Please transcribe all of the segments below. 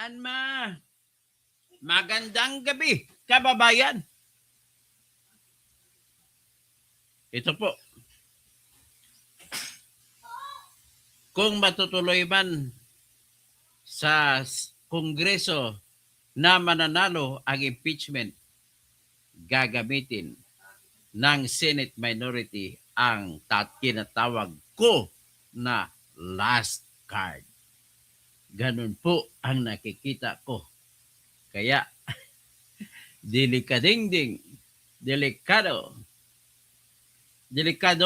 Anma, magandang gabi, kababayan. Ito po, kung matutuloy man sa Kongreso na mananalo ang impeachment, gagamitin ng Senate minority ang tinatawag ko na last card. Ganun po ang nakikita ko. Kaya, delikado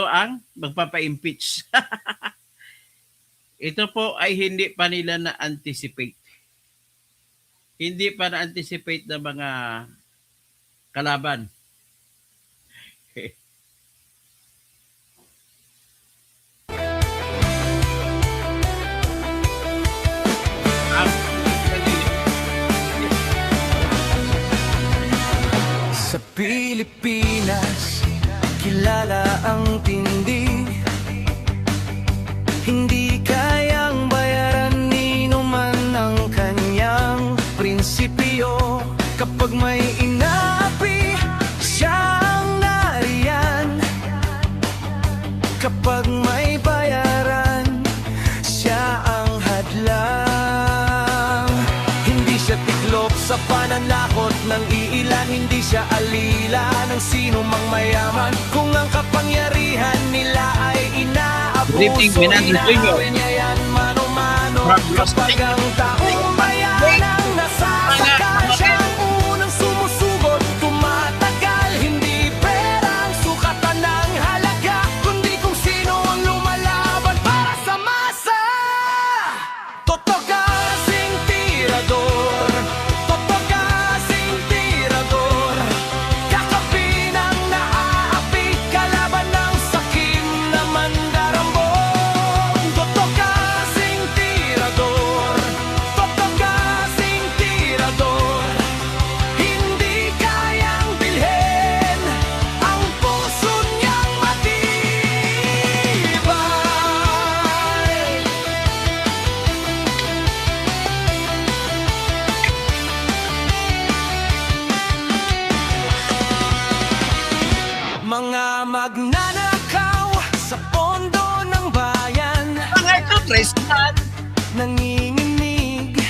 ang magpapa-impeach. Ito po ay hindi pa nila na-anticipate. Hindi pa na-anticipate ng mga kalaban. Sa Pilipinas, kilala ang tindi. Hindi kayang bayaran ni numan ang kanyang prinsipyo. Kapag may inaapi, siya ang nariyan. Kapag may bayaran, siya ang hadlang. Hindi siya tiklop sa pananakot ng iilan. Hindi siya alila ng sino mang mayaman. Kung ang kapangyarihan nila ay inaabuso, inawin niya yan mano-mano. Kapag ang taong bayan ang nasasaka, siya ang unang sumusugot. Tumatagal, hindi pera ang sukatan ng halaga, kundi kung sino ang lumalaban para sa masa. Totoo kasing tirador, totoo kasing tirador. Kakapi ng naaapi, kalaban ng sakim na mandarambon. Totoo kasing tirador, totoo kasing tirador. Hindi kayang bilhin ang puso niyang matibay. Mga magnanakaw sa pondo ng bayan, Mga ito, Tristan. nanginginig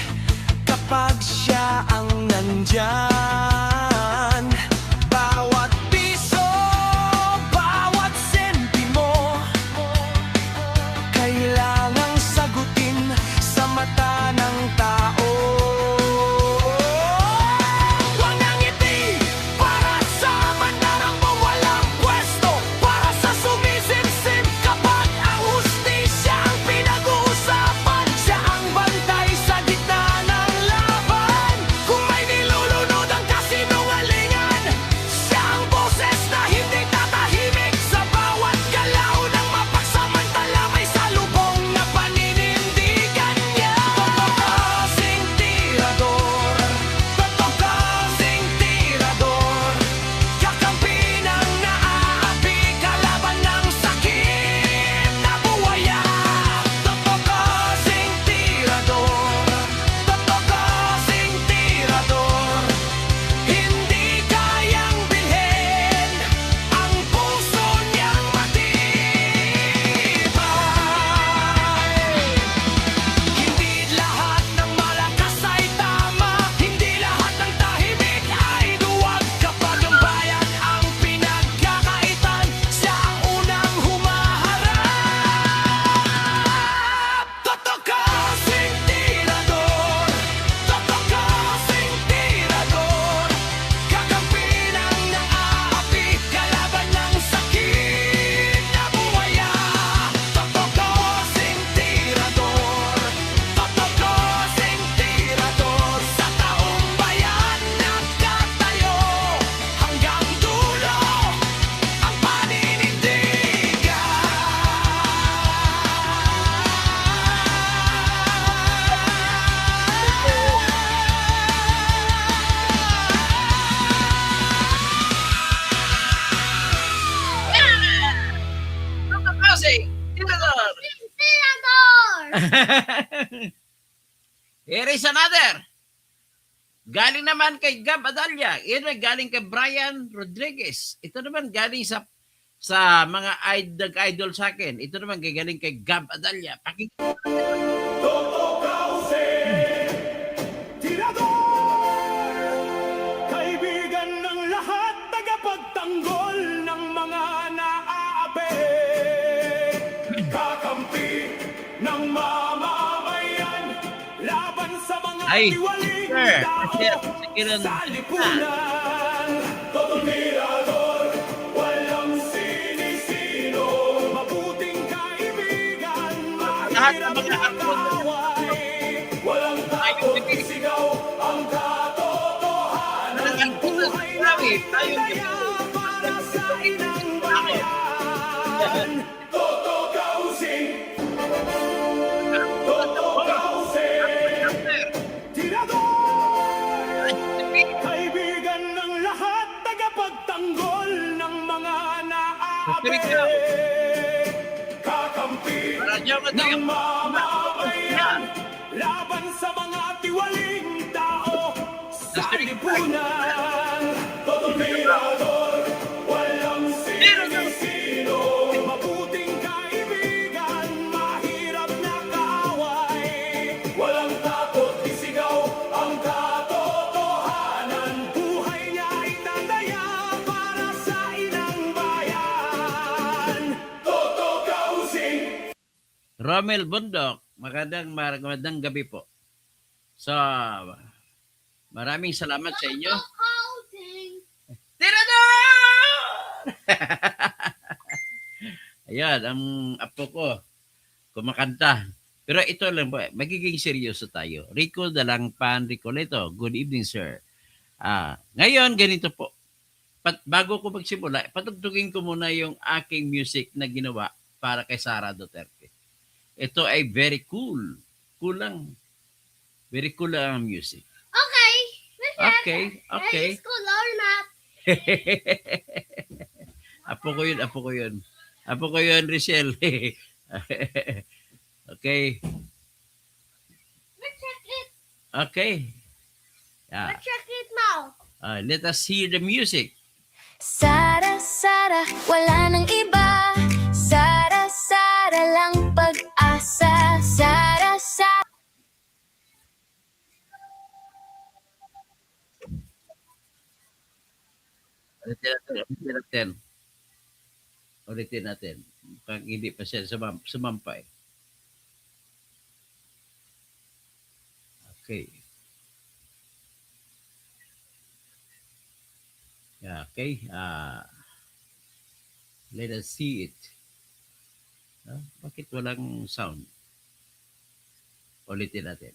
kapag siya ang nandyan. Bawat piso, bawat sentimo, kailangang sagutin sa mata ng tao. Walang ngiti para sa mandarambong walang pwesto, para sa sumisimsim kapag ang hustisya ang pinag-uusapan. Siya ang bantay sa gitna ng laban. Kung may nilulunod ang kasinungalingan, siya ang boses na hindi tatahimik. Sa bawat galaw ng mapagsamantala, may salubong na paninindigan niya. Totoo kasing tirador, totoo kasing tirador. Kakampi ng naaapi, kalaban ng sakim na buwaya. Totoo kasing tirador, totoo kasing tirador. Hindi kayang bilhin ang puso niyang matibay. Hindi lahat ng malakas ay tama, hindi lahat ng tahimik ay duwag. Kapag ang bayan ang pinagkakaitan, siya ang unang humaharap. Totoo kasing tirador, totoo kasing tirador. Kakampi ng naaapi, kalaban ng sakim na buwaya. Totoo kasing tirador, totoo kasing tirador. Sa taong bayan nagtatayo, hanggang dulo ang paninindigan. Ano kasi? Tirador. Tirador! Here is another. Galing naman kay Gab Adalia. Yan ay galing kay Brian Rodriguez. Ito naman galing sa mga nag-idol sa akin. Ito naman galing kay Gab Adalia. Pakinggan. Toto Cauce, tirador, kaibigan ng lahat, tagapagtanggol ng mga naaapi, kakampi ng mamamayan, laban sa mga Ay, tiwaling sir. tao Sir, sa lipunan. Toto tirador, walang sinisino, mabuting kaibigan, Lahat ng mahirap mga na akon. kaaway, walang takot, sigaw ang katotohanan, buhay na itandaya para sa inang bayan. Toto Causing, Toto Causing, tirador, kaibigan ng lahat, tagapagtanggol ng mga naapi, kakampi ng mamamayan, laban sa mga tiwaling tao sa lipunan. Todo tirador, walang sinisino, mabuting kaibigan, mahirap na kaaway, walang takot, isigaw ang katotohanan, buhay niya itandaya para sa inang bayan. Toto Causing. Romel Bundok, magandang gabi po. So, maraming salamat sa inyo. Tirador! Ayan, ang apo ko, kumakanta. Pero ito lang po, magiging seryoso tayo. Rico Dalangpan Ricoleto, good evening, sir. Ngayon, ganito po. Bago ko magsimula, patugtugin ko muna yung aking music na ginawa para kay Sara Duterte. Ito ay very cool. Cool lang. Very cool lang ang music. Okay. Okay, okay. It's cool or not. Apo ko yun, apo ko yun. Apo ko yun, Richelle. Okay. Let's check it. Okay. Let's check it now. Let us hear the music. Sara, Sara, wala nang iba. Sara, Sara lang pag-asa. Sara, Sara. Ulitin natin. Ulitin natin. Pag hindi pa siya sumampay. Okay. Yeah, okay. Let us see it. Bakit walang sound? Ulitin natin.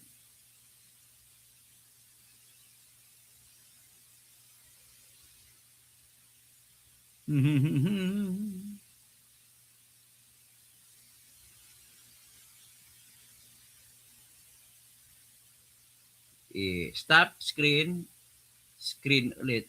Stop screen. Screen ulit.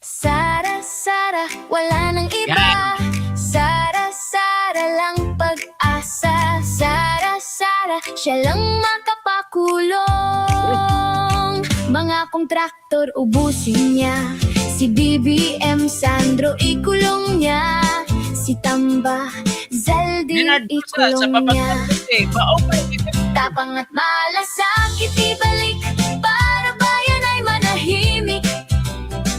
Sara, Sara, wala nang iba. Sara, Sara lang pag-asa. Sara, Sara, siya lang makapakulong. Mga kontraktor ubusin niya. Si BBM Sandro ikulong niya. Si Tamba Zaldin ikulong niya. Tapang at malasakit ibalik para bayan ay manahimik.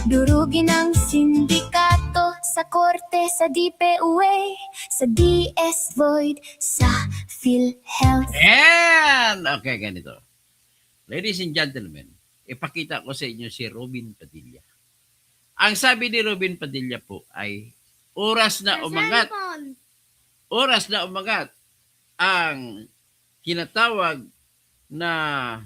Durugin ang sindikato sa korte, sa DPUA, sa DS Void, sa PhilHealth. And, okay, ganito. Ladies and gentlemen, ipakita ko sa inyo si Robin Padilla. Ang sabi ni Robin Padilla po ay, oras na umangat ang kinatawag na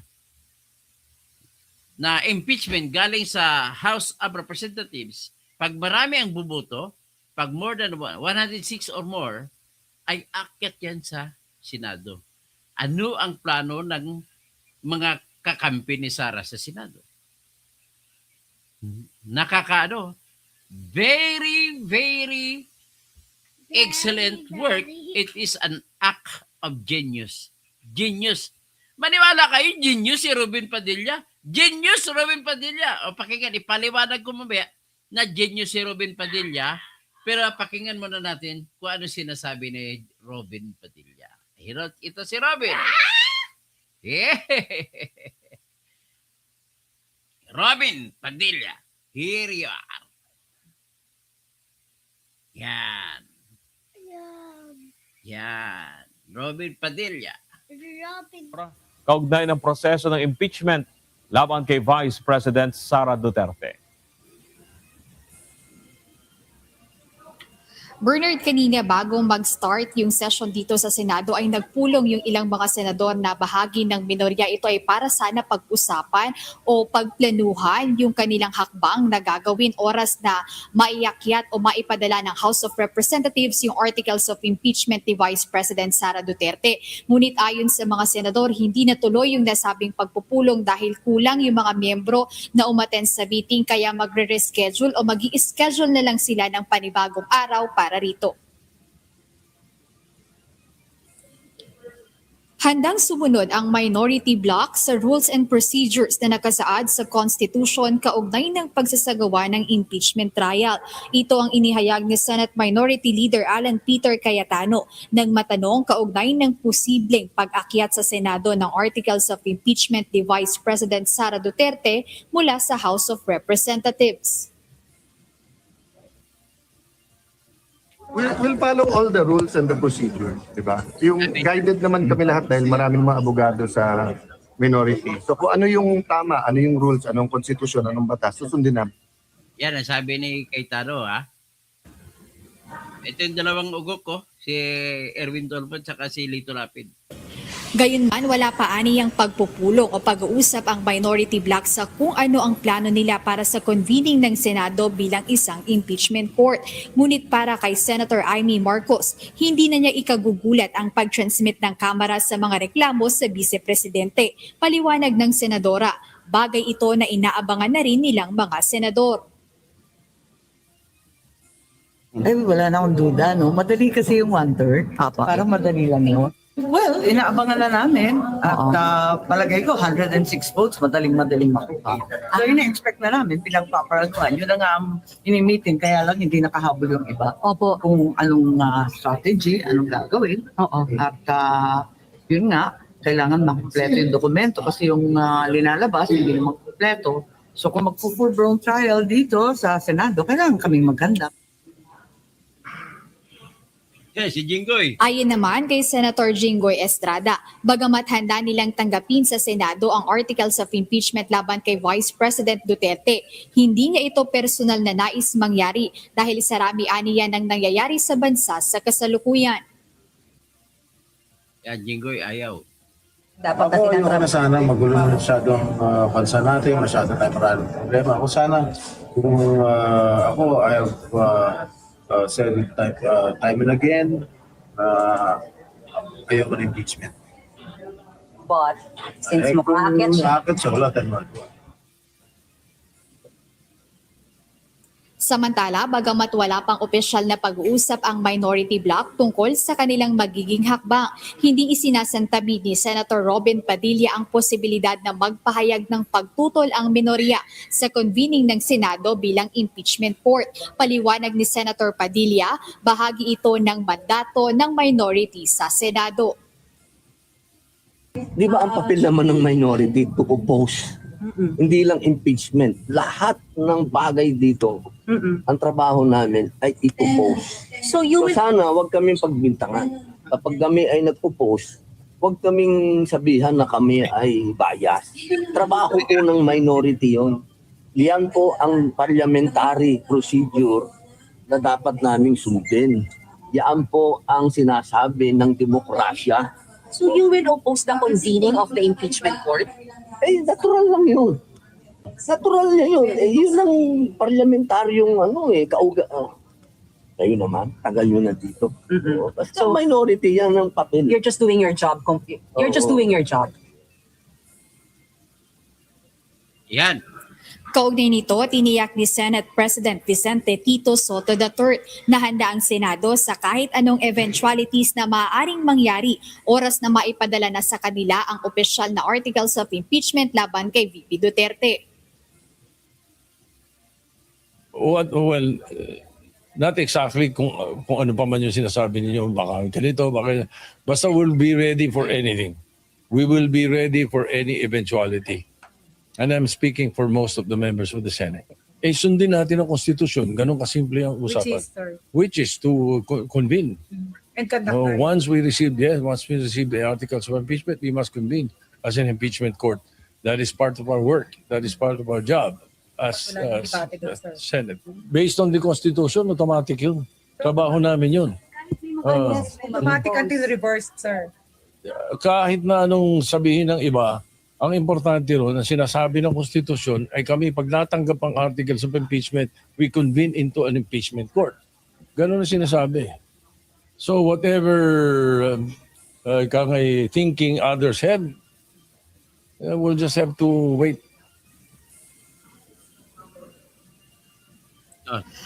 impeachment galing sa House of Representatives. Pag marami ang buboto, pag more than 106 or more, ay akyat yan sa Senado. Ano ang plano ng mga kakampi ni Sara sa Senado? Very, very excellent work. It is an act of genius Genius. Maniwala kayo, genius si Robin Padilla. Genius Robin Padilla. O pakinggan, ipaliwanag ko mamaya na genius si Robin Padilla. Pero pakinggan muna natin kung ano sinasabi ni Robin Padilla. Ito si Robin. Robin Padilla. Here you are. Yan. Yan. Robin Padilla. Robin. Kaugnay ng proseso ng impeachment laban kay Vice President Sara Duterte. Bernard, kanina bago mag-start yung session dito sa Senado ay nagpulong yung ilang mga senador na bahagi ng minorya. Ito ay para sana pag-usapan o pagplanuhan yung kanilang hakbang na gagawin oras na maiakyat o maipadala ng House of Representatives yung articles of impeachment ni Vice President Sara Duterte. Ngunit ayon sa mga senador, hindi natuloy yung nasabing pagpupulong dahil kulang yung mga miyembro na umattend sa meeting kaya magre-reschedule o mag-i-schedule na lang sila ng panibagong araw para rito. Handang sumunod ang minority bloc sa rules and procedures na nakasaad sa Constitution kaugnay ng pagsasagawa ng impeachment trial. Ito ang inihayag ni Senate Minority Leader Alan Peter Cayetano nang matanong kaugnay ng posibleng pag-akyat sa Senado ng articles of impeachment ni Vice President Sara Duterte mula sa House of Representatives. We'll follow all the rules and the procedures, di ba? Yung guided naman kami lahat dahil maraming mga abogado sa minority. So kung ano yung tama, ano yung rules, anong konstitusyon, anong batas, susundin namin. Yan ang sabi ni Cayetano, ha? Ito yung dalawang ugok ko, si Erwin Tolpo at saka si Lito Lapid. Gayunman, wala pa aniyang pagpupulong o pag-uusap ang minority bloc sa kung ano ang plano nila para sa convening ng Senado bilang isang impeachment court. Ngunit para kay Senator Amy Marcos, hindi na niya ikagugulat ang pag-transmit ng Kamara sa mga reklamo sa Vice Presidente. Paliwanag ng Senadora, bagay ito na inaabangan na rin nilang mga senador. Ay, wala na akong duda, no? Madali kasi yung 1/3. Parang madali lang yun. Well, inaabangan na namin. At palagay ko, 106 votes, madaling makuha. So, ina-expect na namin bilang paparaguan. Yun na nga ang ini-meeting, kaya lang hindi nakahabol yung iba. Opo. Kung anong strategy, anong gagawin. Oo. At yun nga, kailangan makumpleto yung dokumento kasi yung linalabas, hindi naman kumpleto. So, kung magpo-full-blown trial dito sa Senado, kailangan kaming maganda. Yan, si Jinggoy. Ayon naman kay Senator Jinggoy Estrada, bagamat handa nilang tanggapin sa Senado ang articles of impeachment laban kay Vice President Duterte, hindi niya ito personal na nais mangyari dahil sarami aniya ng nangyayari sa bansa sa kasalukuyan. Yan, Jinggoy, ayaw. Dapat Ako yung na sana magulo na masyado ang bansa natin, masyado tayo maraming problema. Ako sana, kung ako, I have said it time and again, ayaw ko ng impeachment. But since Kung makaakyat siya, sa akin, siya wala tayong magawa. Samantala, bagamat wala pang opisyal na pag-uusap ang minority bloc tungkol sa kanilang magiging hakbang, hindi isinasantabi ni Senator Robin Padilla ang posibilidad na magpahayag ng pagtutol ang minorya sa convening ng Senado bilang impeachment court. Paliwanag ni Senator Padilla, bahagi ito ng mandato ng minority sa Senado. Di ba ang papel naman ng minority to oppose? Hindi lang impeachment. Lahat ng bagay dito, ang trabaho namin ay i-oppose. so you will Sana wag kaming pagbintangan. Kapag kami ay nag-oppose, wag kaming sabihan na kami ay bias. Trabaho po ng minority yon. Yan po ang parliamentary procedure na dapat naming sundin. Yan po ang sinasabi ng demokrasya. so you will oppose the convening of the impeachment court? Eh, natural lang yun. Natural lang yun. Eh, yun ang parlamentaryong kauga. Kayo naman, tagal nyo na dito. Basta So- minority yan ang papel. You're just doing your job. You're just Oo. doing your job. Yan. Kaugnay nito, tiniyak ni Senate President Vicente Tito Soto III na handa ang Senado sa kahit anong eventualities na maaaring mangyari oras na maipadala na sa kanila ang opisyal na articles of impeachment laban kay VP Duterte. Well, not exactly kung ano pa man yung sinasabi ninyo, baka ganito, baka basta we'll be ready for anything. We will be ready for any eventuality. And I'm speaking for most of the members of the Senate. Sundin natin ang konstitusyon. Ganun kasimple ang usapan. Which is to convene. And conduct Once we receive the articles of impeachment, we must convene as an impeachment court. That is part of our work. That is part of our job as Senate. Based on the Constitution, automatic yun. Trabaho namin yun. Automatic until reversed, sir. Kahit na anong sabihin ng iba, ang importante ron, ang sinasabi ng Constitution ay kami pag natanggap ang articles of impeachment, we convene into an impeachment court. Ganun ang sinasabi. So whatever thinking others have, we'll just have to wait.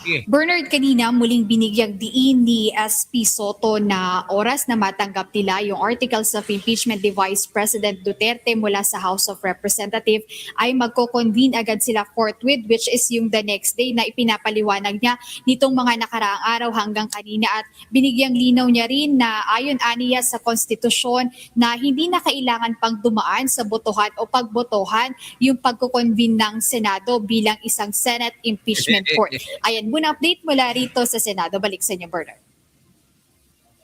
Sige. Bernard, kanina muling binigyang diin ni SP Soto na oras na matanggap nila yung articles of impeachment ni Vice President Duterte mula sa House of Representatives ay magko-convene agad sila forthwith, which is yung the next day na ipinapaliwanag niya nitong mga nakaraang araw hanggang kanina, at binigyang linaw niya rin na ayon aniya sa konstitusyon na hindi na kailangan pang dumaan sa botohan o pagbotohan yung pagko-convene ng Senado bilang isang Senate impeachment court. Ayan, muna update mula rito sa Senado. Balik sa inyo, Bernard.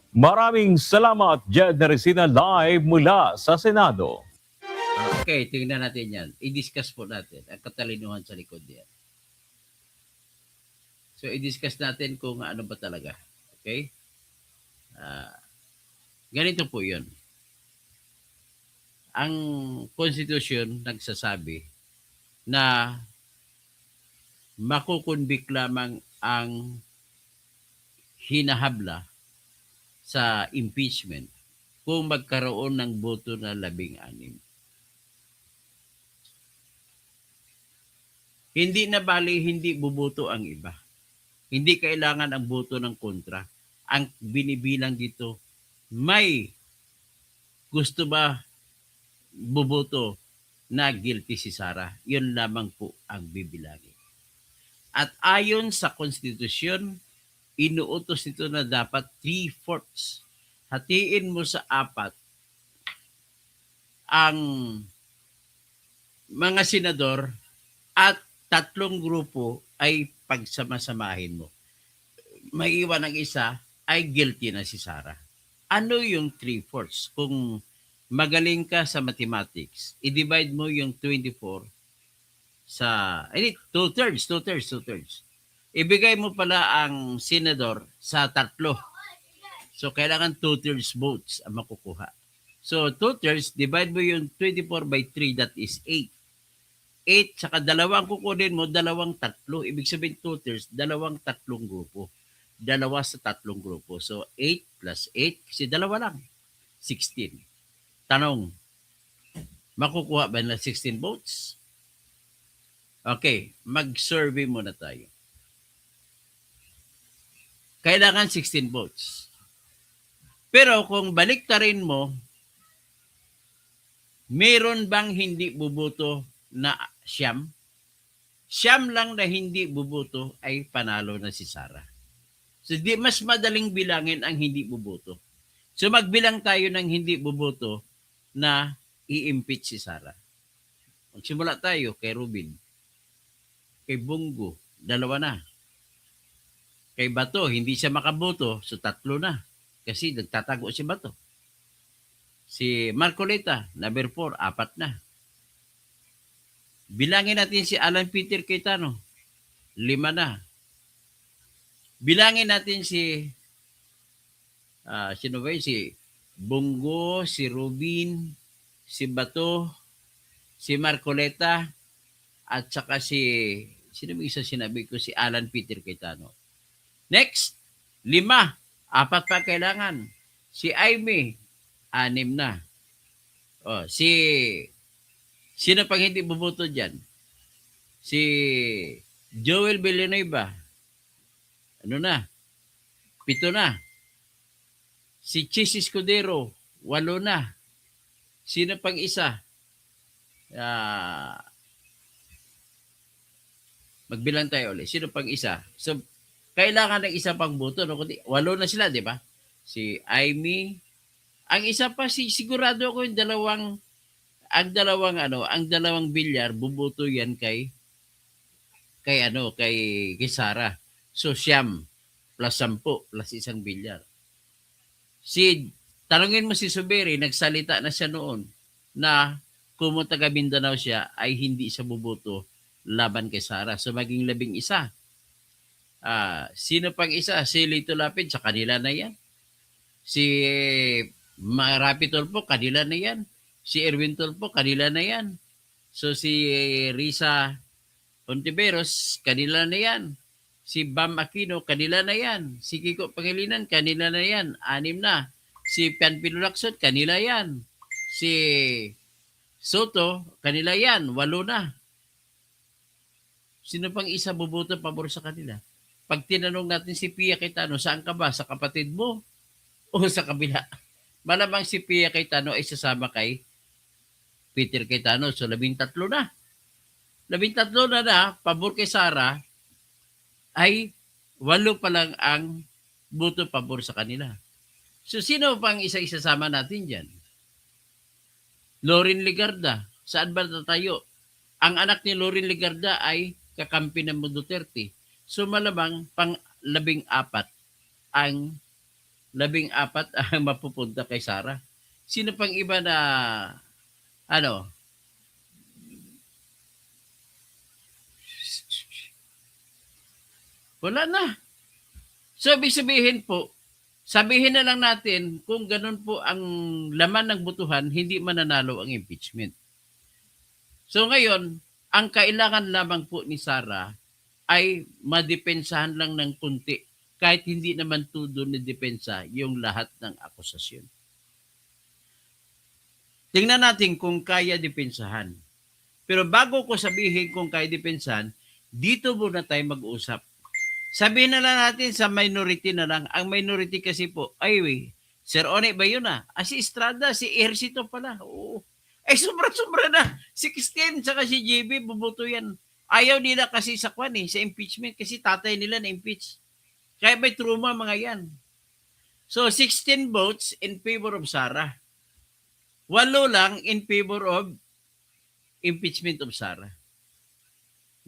Maraming salamat, Jed Neresina, live mula sa Senado. Okay, tingnan natin yan. I-discuss po natin ang katalinuhan sa likod yan. So, i-discuss natin kung ano ba talaga. Okay? Ganito po yun. Ang Constitution nagsasabi na makukunbik lamang ang hinahabla sa impeachment kung magkaroon ng boto na 16. Hindi na bali, hindi buboto ang iba. Hindi kailangan ang boto ng kontra. Ang binibilang dito, may gusto ba buboto na guilty si Sara? Yun lamang po ang bibilangin. At ayon sa konstitusyon, inuutos nito na dapat 3/4. Hatiin mo sa 4 ang mga senador at 3 grupo ay pagsamasamahin mo. May iwan ang isa ay guilty na si Sara. Ano yung 3/4? Kung magaling ka sa mathematics, i-divide mo yung 24 sa 2/3. Ibigay mo pala ang senador sa 3. So, kailangan 2/3 votes ang makukuha. So, 2/3, divide mo yung 24 by 3, that is 8. 8, saka 2 ang kukunin mo, 2 3. Ibig sabihin 2/3, 2 3 grupo. 2 sa 3 grupo. So, 8 plus 8, kasi 2 lang. 16. Tanong, makukuha ba na 16 votes? Okay, mag-survey muna tayo. Kailangan 16 votes. Pero kung baliktarin mo, meron bang hindi buboto na siyam? Siyam lang na hindi buboto ay panalo na si Sara. So di mas madaling bilangin ang hindi buboto. So magbilang tayo ng hindi buboto na i-impeach si Sara. Magsimula tayo kay Rubin. Kay Bongo, 2 na. Kay Bato, hindi siya makaboto, so 3 na. Kasi nagtatago si Bato. Si Marcoleta, number 4, 4 na. Bilangin natin si Alan Peter Cayetano, 5 na. Bilangin natin si sino ba yun? Si Bongo, si Rubin, si Bato, si Marcoleta, at saka sino may isa sinabi ko, si Alan Peter Cayetano. Next, 5. 4 pa kailangan. Si Aimee, 6 na. Sino pang hindi buboto dyan? Si Joel Villanueva, ano na, 7 na. Si Chis Escudero, 8 na. Sino pang isa? Magbilang tayo ulit. Sino pang isa? So, kailangan ng isa pang boto. No? 8 na sila, di ba? Si Amy. Ang isa pa, sigurado ako yung ang dalawang bilyar, buboto yan kay Sara. So, siyam plus 10 plus isang bilyar. Tanungin mo si Suberi, nagsalita na siya noon na kung taga Mindanao siya ay hindi siya buboto laban kay Sara. So maging 11. Sino pang isa? Si Lito Lapid, sa kanila na yan. Si Rapi Tulfo, kanila na yan. Si Erwin Tulfo, kanila na yan. So si Risa Ontiveros, kanila na yan. Si Bam Aquino, kanila na yan. Si Kiko Pangilinan, kanila na yan. 6 na. Si Pianpilo Lacson, kanila yan. Si Soto, kanila yan. 8 na. Sino pang isa buboto pabor sa kanila? Pag tinanong natin si Pia Cayetano, saan ka ba? Sa kapatid mo? O sa kabila? Malamang si Pia Cayetano ay sasama kay Peter Cayetano. So 13 na. 13 na pabor kay Sara, ay 8 pa lang ang boto pabor sa kanila. So, sino pang isa-isasama natin dyan? Lorin Ligarda. Saan ba tayo? Ang anak ni Lorin Ligarda ay kakampi ng Duterte. So, malamang pang 14 ang mapupunta kay Sara. Sino pang iba na wala na. So, ibig sabihin po, sabihin na lang natin kung ganun po ang laman ng botohan, hindi mananalo ang impeachment. So ngayon, ang kailangan lamang po ni Sara ay madepensahan lang ng kunti kahit hindi naman todo ni depensa yung lahat ng akusasyon. Tingnan natin kung kaya depensahan. Pero bago ko sabihin kung kaya depensahan, dito muna tayo mag-usap. Sabihin na lang natin sa minority na lang. Ang minority kasi po, Sir One ba yun si Estrada, si Ejercito pala. Oo. Sobra-sobra na. 16, saka si JB, buboto yan. Ayaw nila kasi sa sa impeachment, kasi tatay nila na-impeach. Kaya may trauma mga yan. So, 16 votes in favor of Sara. 8 lang in favor of impeachment of Sara.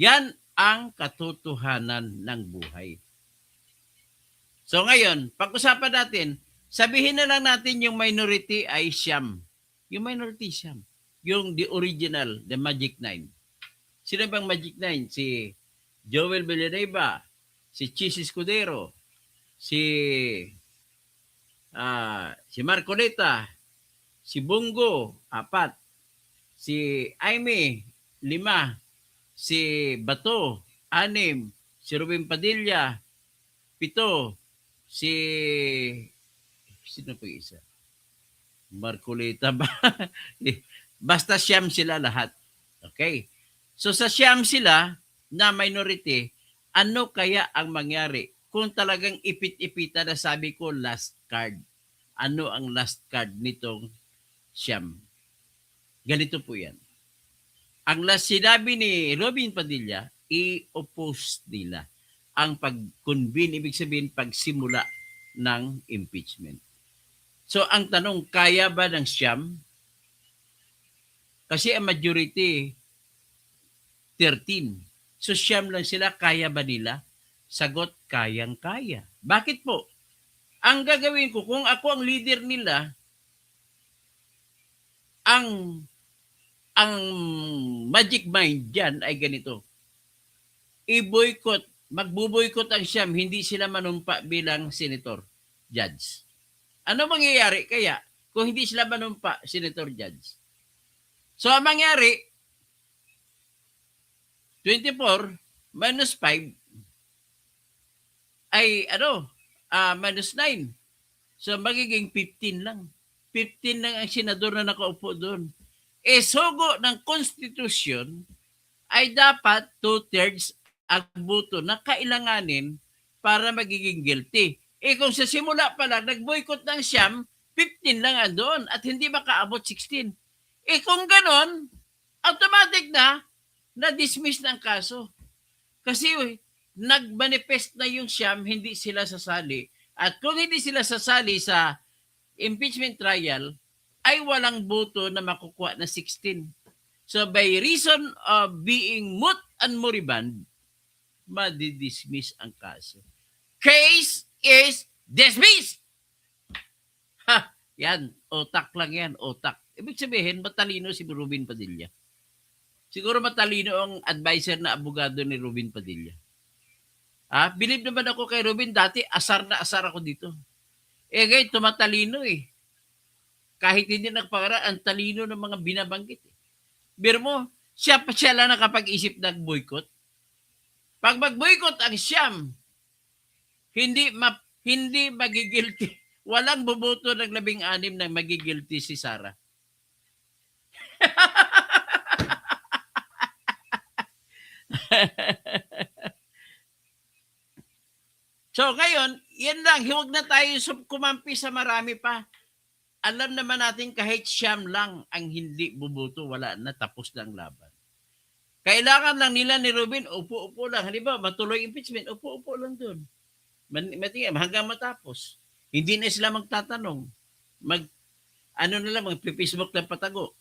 Yan ang katotohanan ng buhay. So ngayon, pag-usapan natin, sabihin na lang natin yung minority ay siyam. Yung minority siyam. Yung the original, the Magic 9. Sino bang Magic 9? Si Joel Villanueva, si Chis Escudero, si Marcoleta, si Bongo, 4, si Aimee, 5, si Bato, 6, si Ruben Padilla, 7, sino pa isa? Marcoleta ba? Basta siyam sila lahat. Okay? So sa siyam sila na minority, ano kaya ang mangyari kung talagang ipit-ipita na sabi ko last card? Ano ang last card nitong siyam? Ganito po yan. Ang last sinabi ni Robin Padilla, i-oppose nila ang pag-convene, ibig sabihin pagsimula ng impeachment. So ang tanong, kaya ba ng siyam? Kasi ang majority, 13. So siyam lang sila, kaya ba nila? Sagot, kayang-kaya. Bakit po? Ang gagawin ko, kung ako ang leader nila, ang magic mind dyan ay ganito. Magbuboykot ang siyam, hindi sila manumpa bilang senator, judge. Ano mangyayari kaya kung hindi sila manumpa, senator, judge? So, ang mangyari, 24 minus 5 ay minus 9. So, magiging 15 lang. 15 lang ang senador na nakaupo doon. Sugo ng konstitusyon ay dapat 2/3 ang boto na kailanganin para magiging guilty. Eh kung sa simula pa lang, nag-boycott ng siyam, 15 lang andoon at hindi makaabot 16. Eh kung ganon, automatic na-dismiss na ang kaso. Kasi nag-manifest na yung siyam, hindi sila sasali. At kung hindi sila sasali sa impeachment trial, ay walang boto na makukuha na 16. So by reason of being moot and moribund, madidismiss ang kaso. Case is dismissed! Ha! Yan, otak lang yan, otak. Ibig sabihin, matalino si Robin Padilla. Siguro matalino ang advisor na abogado ni Robin Padilla. Believe naman ako kay Robin, dati asar na asar ako dito. Eh ngayon, tumatalino eh. Kahit hindi nagpakara, ang talino ng mga binabanggit. Pero mo, siya lang nakapag-isip ng boycott. Pag mag-boycott ang siyam, hindi magigilty. Walang boboto ng 16 na magigilty si Sara. So ngayon, yan lang. Huwag na tayo kumampi sa marami pa. Alam naman natin kahit siyam lang ang hindi buboto, wala na, tapos na ang laban. Kailangan lang nila ni Robin, upo-upo lang. Halimbawa, matuloy impeachment, upo-upo lang doon. Hanggang matapos. Hindi na sila magtatanong. Magpe-Facebook ng patago.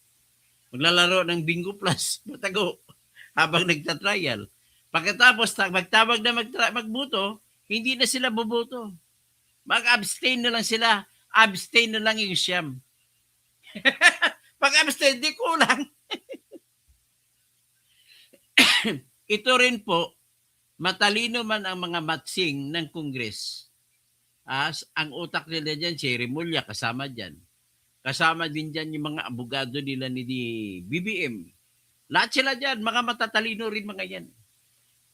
Maglalaro ng Bingo Plus, patago, habang nagtatrial. Pagkatapos, magtawag na magbuto, hindi na sila buboto. Mag-abstain na lang sila. Abstain na lang yung siyam. Pag-abstain, di kulang. Ito rin po, matalino man ang mga matsing ng Congress. Ang utak nila dyan, si Remulla, kasama dyan. Kasama din dyan yung mga abogado nila ni BBM. Lahat sila dyan, mga matatalino rin mga yan.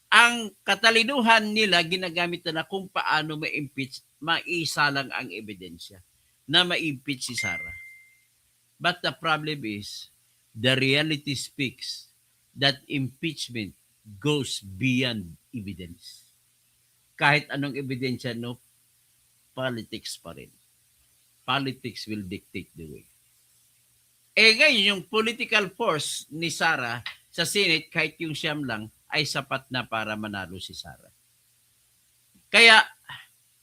Ang katalinuhan nila, ginagamit nila kung paano ma-impeach, maisa lang ang ebidensya na ma-impeach si Sara. But the problem is, the reality speaks that impeachment goes beyond evidence. Kahit anong ebidensya, politics pa rin. Politics will dictate the way. Ngayon, yung political force ni Sara sa Senate, kahit yung siyam lang, ay sapat na para manalo si Sara. Kaya,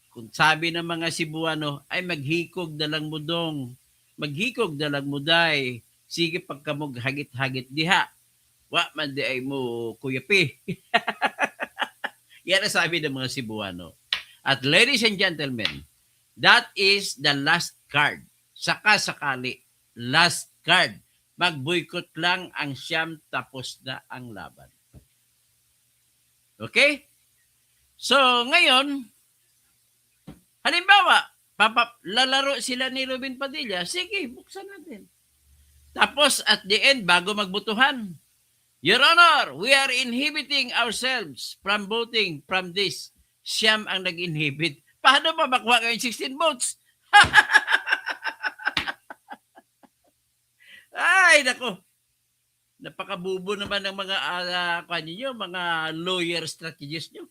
kung sabi ng mga Cebuano, ay maghikog na lang mo dong, maghikog na lang mo day, sige pagkamog hagit-hagit diha, wa man di ay mo kuyapi. Yan ang sabi ng mga Cebuano. At ladies and gentlemen, that is the last card. Saka-sakali, last card. Mag-boycott lang ang siyam, tapos na ang laban. Okay? So, ngayon, halimbawa, lalaro sila ni Robin Padilla, sige, buksan natin. Tapos, at the end, bago magbutuhan, Your Honor, we are inhibiting ourselves from voting from this. Siyam ang nag-inhibit. Paano ba makuha kayo 16 votes? Ay, nako. Napakabubo naman ng mga mga lawyer strategies nyo.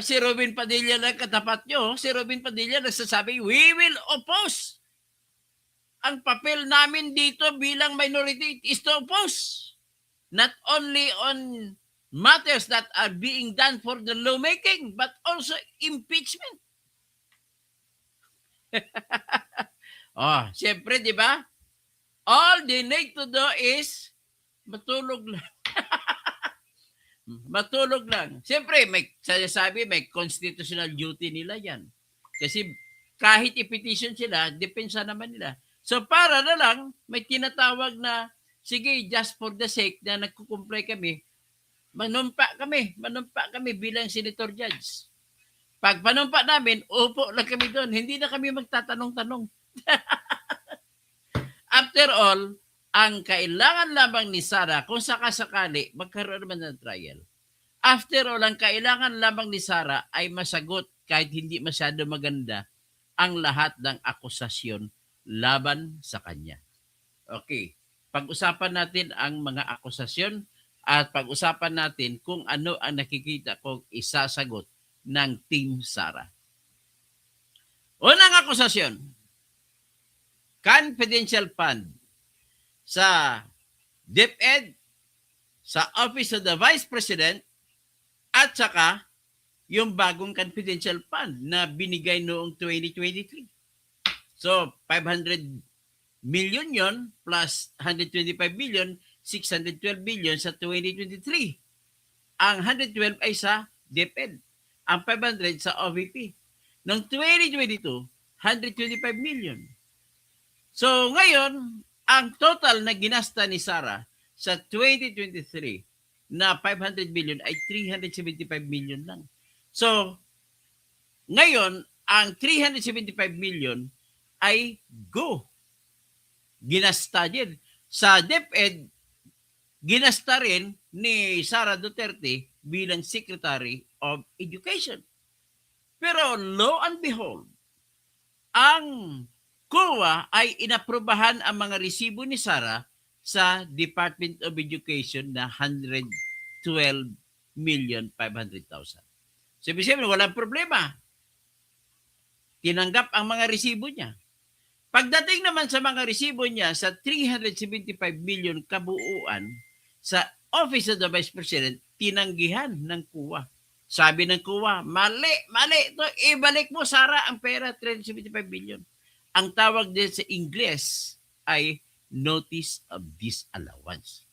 Si Robin Padilla lang katapat nyo. Si Robin Padilla nagsasabi, we will oppose. Ang papel namin dito bilang minority is to oppose. Not only on matters that are being done for the lawmaking, but also impeachment. Siyempre, di ba? All they need to do is matulog lang. Matulog lang. Siyempre, may constitutional duty nila yan. Kasi kahit i-petition sila, depensa naman nila. So para na lang, may tinatawag na, sige, just for the sake na nagkukumplay kami, manumpa kami bilang senator judge. Pag panumpa namin, upo lang kami doon. Hindi na kami magtatanong-tanong. After all, ang kailangan lamang ni Sara, kung sakasakali, magkaroon naman ng trial. After all, ang kailangan lamang ni Sara ay masagot kahit hindi masyado maganda ang lahat ng akusasyon laban sa kanya. Okay, pag-usapan natin ang mga akusasyon at pag-usapan natin kung ano ang nakikita kong isasagot ng Team Sara. Unang akusasyon, confidential fund sa DepEd, sa Office of the Vice President, at saka yung bagong confidential fund na binigay noong 2023. So, 500 million yon plus 125 billion, 612 billion sa 2023. Ang 112 ay sa DepEd. Ang 500 sa OVP. Noong 2022, 125 million. So, ngayon, ang total na ginasta ni Sara sa 2023 na 500 billion ay 375 million lang. So, ngayon, ang 375 million ay go. Ginasta din. Sa DepEd, ginasta rin ni Sara Duterte bilang Secretary of Education. Pero lo and behold, ang COA ay inaprubahan ang mga resibo ni Sara sa Department of Education na 112,500,000. So, ibig sabihin, walang problema. Tinanggap ang mga resibo niya. Pagdating naman sa mga resibo niya sa 375 million kabuuan sa Office of the Vice President, tinanggihan ng COA. Sabi ng COA, mali. Ito, ibalik mo, Sara, ang pera, 375 million. Ang tawag din sa Ingles ay Notice of Disallowance.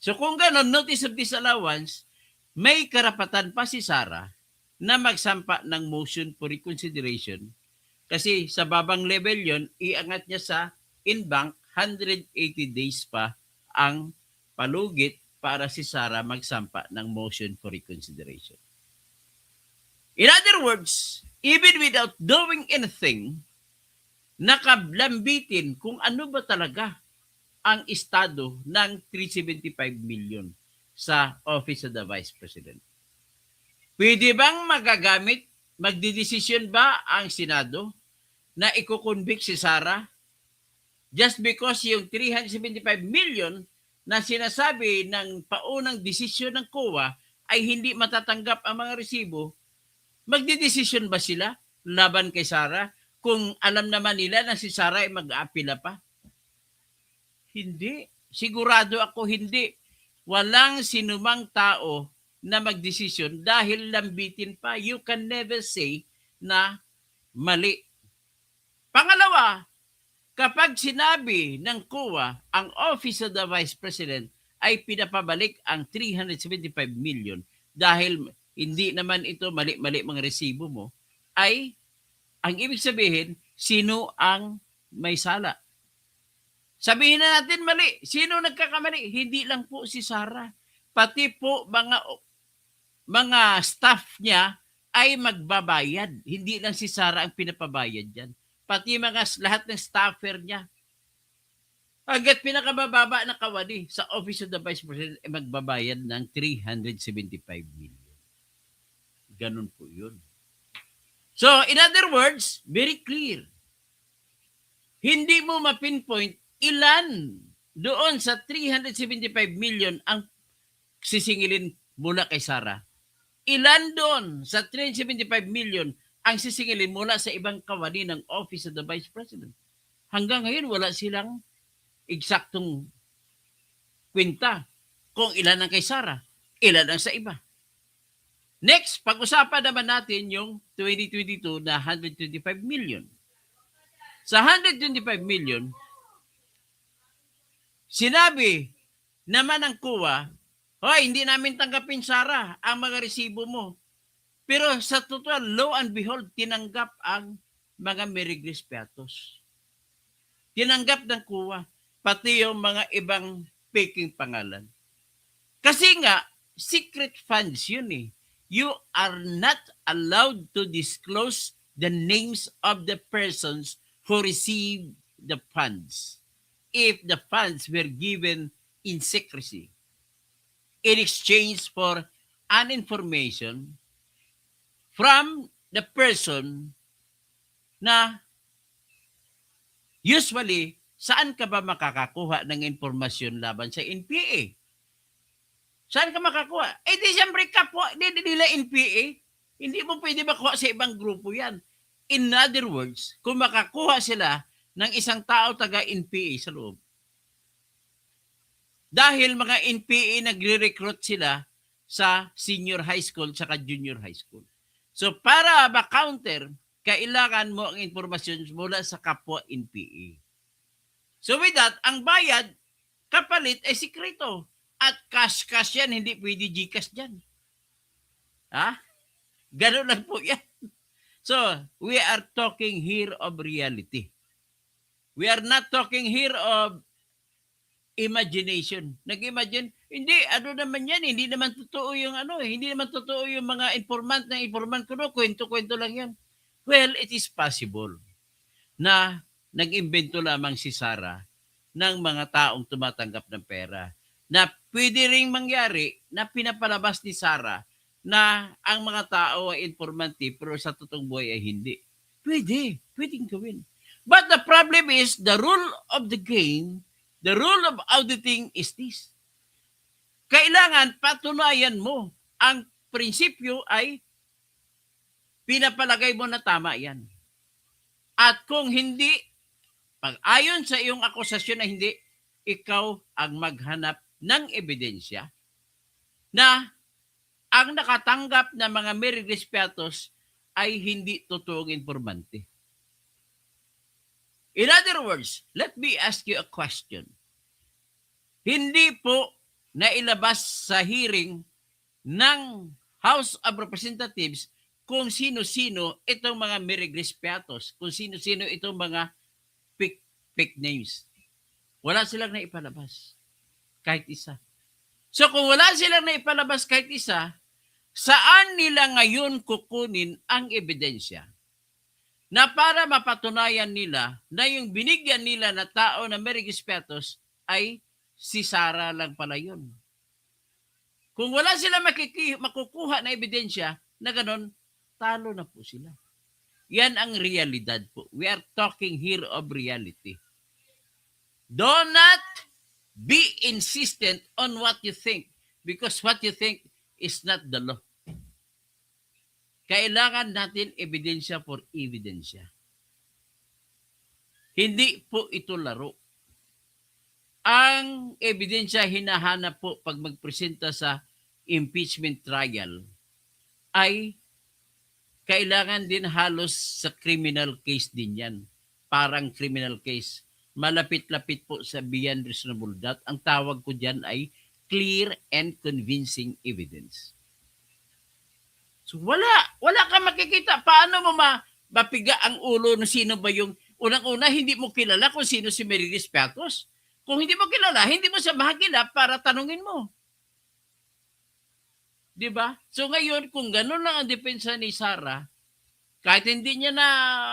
So kung gano'n, Notice of Disallowance, may karapatan pa si Sara na magsampa ng motion for reconsideration kasi sa babang level yon, iangat niya sa in-bank, 180 days pa ang palugit para si Sara magsampa ng motion for reconsideration. In other words, even without doing anything, nakalambitin kung ano ba talaga ang estado ng 375 million sa Office of the Vice President. Pwede bang magdidesisyon ba ang Senado na iko-convict si Sara just because yung 375 million na sinasabi ng paunang desisyon ng COA ay hindi matatanggap ang mga resibo, magdidesisyon ba sila laban kay Sara kung alam naman nila na si Sara ay mag-aapila pa? Hindi. Sigurado ako hindi. Walang sinumang tao na magdesisyon dahil lambitin pa. You can never say na mali. Pangalawa, kapag sinabi ng COA ang Office of the Vice President ay pinapabalik ang 375 million dahil hindi naman ito mali-mali mga resibo mo, ay ang ibig sabihin, sino ang may sala? Sabihin na natin mali. Sino nagkakamali? Hindi lang po si Sara. Pati po mga staff niya ay magbabayad. Hindi lang si Sara ang pinapabayad dyan. Pati lahat ng staffer niya. Agad pinakabababa na kawani sa Office of the Vice President ay magbabayad ng 375 million. Ganun po yun. So, in other words, very clear. Hindi mo mapinpoint ilan doon sa 375 million ang sisingilin mula kay Sara. Ilan doon sa 375 million ang sisingilin mula sa ibang kawani ng Office of the Vice President. Hanggang ngayon, wala silang eksaktong kwenta kung ilan ang kay Sara, ilan ang sa iba. Next, pag-usapan naman natin yung 2022 na 125 million. Sa 125 million, sinabi naman ng COA, hoy, hindi namin tanggapin, Sara, ang mga resibo mo. Pero sa total, lo and behold, tinanggap ang mga Merigris Piatos. Tinanggap ng COA, pati yung mga ibang faking pangalan. Kasi nga, secret funds yun eh. You are not allowed to disclose the names of the persons who received the funds if the funds were given in secrecy in exchange for an information from the person na usually saan ka ba makakakuha ng informasyon laban sa NPA? Saan ka makakuha? Eh di siyempre kapwa, di nila NPA. Hindi mo pwede makuha sa ibang grupo yan. In other words, kung makakuha sila ng isang tao taga-NPA sa loob, dahil mga NPA nagre-recruit sila sa senior high school at junior high school. So para ma-counter, kailangan mo ang informasyon mula sa kapwa NPA. So with that, ang bayad, kapalit ay sikreto. At cash-cash yan, hindi pwede Gcash dyan. Ha? Ganun lang po yan. So, we are talking here of reality. We are not talking here of imagination. Nag-imagine, hindi, ano naman yan, hindi naman totoo yung hindi naman totoo yung mga informant ko, kwento-kwento lang yan. Well, it is possible na nag-imbento lamang si Sarah ng mga taong tumatanggap ng pera na pwede ring mangyari na pinapalabas ni Sarah na ang mga tao ay informanti pero sa totoong buhay ay hindi. Pwedeng gawin. But the problem is the rule of the game, the rule of auditing is this. Kailangan patunayan mo ang prinsipyo ay pinapalagay mo na tama yan. At kung hindi, pag ayon sa iyong akusasyon na hindi, ikaw ang maghanap ng ebidensya na ang nakatanggap ng mga meregespetos ay hindi totoong informante. In other words, let me ask you a question. Hindi po nailabas sa hearing ng House of Representatives kung sino-sino itong mga meregespetos, kung sino-sino itong mga fake names. Wala silang naipalabas. Kahit isa. So kung wala silang naipalabas kahit isa, saan nila ngayon kukunin ang ebidensya na para mapatunayan nila na yung binigyan nila na tao na meregespetos ay si Sarah lang pala yun? Kung wala sila makukuha na ebidensya na ganon, talo na po sila. Yan ang realidad po. We are talking here of reality. Do not be insistent on what you think because what you think is not the law. Kailangan natin ebidensya for ebidensya. Hindi po ito laro. Ang ebidensya hinahanap po pag magpresenta sa impeachment trial ay kailangan din halos sa criminal case din yan. Parang criminal case. Malapit-lapit po sa beyond reasonable doubt. Ang tawag ko dyan ay clear and convincing evidence. So wala ka makikita. Paano mo mapiga ang ulo ng sino ba yung unang-una hindi mo kilala kung sino si Meregespetos. Kung hindi mo kilala, hindi mo siya mahagilap para tanungin mo. Diba? So ngayon, kung gano'n lang ang depensa ni Sarah, kahit hindi niya na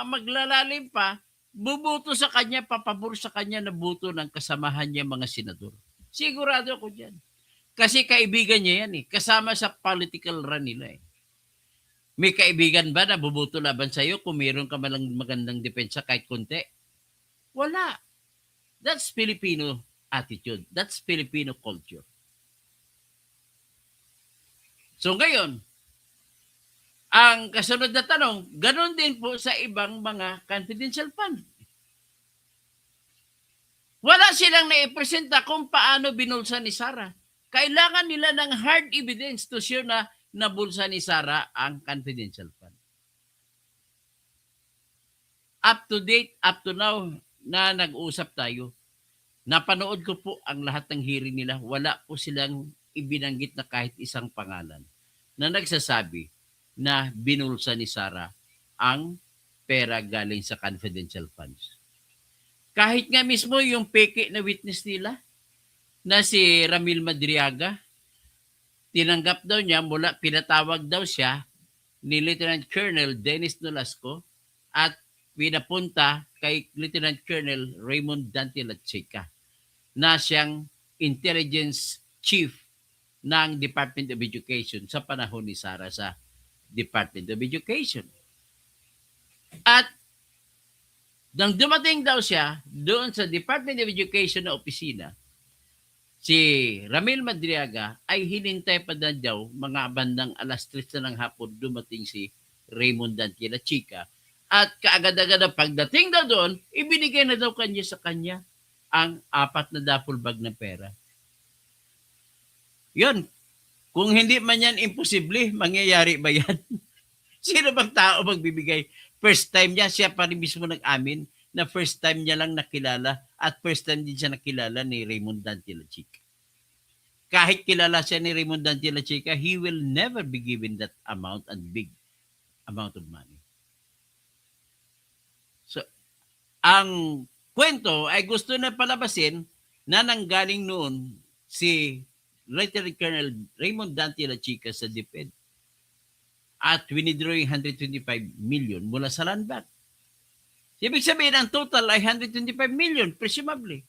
maglalalim pa, bubuto sa kanya, papabor sa kanya na buto ng kasamahan niya mga senador. Sigurado ako dyan. Kasi kaibigan niya yan eh. Kasama sa political run nila eh. May kaibigan ba na bubuto laban sa'yo kung mayroon ka malang magandang depensa kahit konti? Wala. That's Filipino attitude. That's Filipino culture. So ngayon, ang kasunod na tanong, ganun din po sa ibang mga confidential fund. Wala silang naipresenta kung paano binulsa ni Sarah. Kailangan nila ng hard evidence to show na nabulsa ni Sarah ang confidential fund. Up to date, up to now, na nag-usap tayo, napanood ko po ang lahat ng hearing nila. Wala po silang ibinanggit na kahit isang pangalan na nagsasabi na binulsa ni Sarah ang pera galing sa confidential funds. Kahit nga mismo yung peke na witness nila na si Ramil Madriaga, tinanggap daw niya pinatawag daw siya ni Lieutenant Colonel Dennis Nolasco at pinapunta kay Lieutenant Colonel Raymond Dante Lacheca na siyang intelligence chief ng Department of Education sa panahon ni Sarah sa Department of Education. At nang dumating daw siya doon sa Department of Education na opisina, si Ramil Madriaga ay hinintay pa na daw mga bandang alas 3 na ng hapon dumating si Raymond Dantila Chica. At kaagad-agad na pagdating daw doon, ibinigay na daw kanya sa kanya ang 4 na duffel bag na pera. Yun. Kung hindi man yan imposible, mangyayari ba yan? Sino bang tao magbibigay? First time niya, siya pa rin mismo nag-amin na first time niya lang nakilala at first time din siya nakilala ni Raymond Dantila Chica. Kahit kilala siya ni Raymond Dantila Chica, he will never be given that amount and big amount of money. So, ang kwento ay gusto na palabasin na nanggaling noon si Lieutenant Colonel Raymond Dantila Chica sa DepEd at winidraw yung 125 million mula sa land bank. Ibig sabihin, ang total ay 125 million, presumably.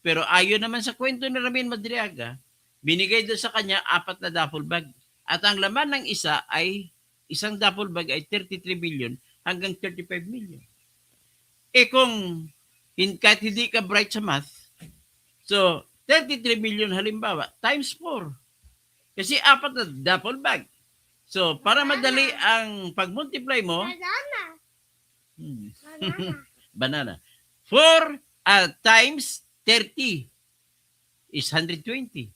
Pero ayon naman sa kwento ni Ramil Madriaga, binigay doon sa kanya 4 na duffel bag. At ang laman ng isang duffel bag ay 33 million hanggang 35 million. Kung kahit hindi ka bright sa math, so 33 million halimbawa, times 4. Kasi 4 na duffel bag. So, para madali ang pag-multiply mo, banana. 4 times 30 is 120.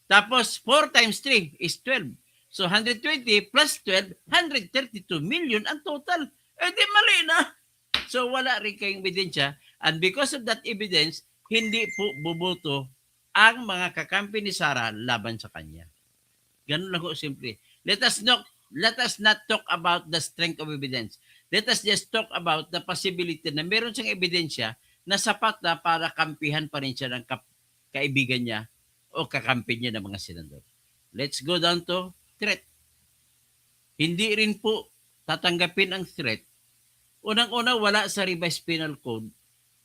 Tapos, 4 times 3 is 12. So, 120 plus 12, 132 million ang total. Di mali na. So, wala rin kayong ebidensya. And because of that evidence, hindi po buboto ang mga kakampi ni Sara laban sa kanya. Ganun lang ko simple. Let us not talk about the strength of evidence. Let us just talk about the possibility na meron siyang ebidensya na sapat na para kampihan pa rin siya ng kaibigan niya o kakampi niya ng mga senador. Let's go down to threat. Hindi rin po tatanggapin ang threat. Unang-una, wala sa revised penal code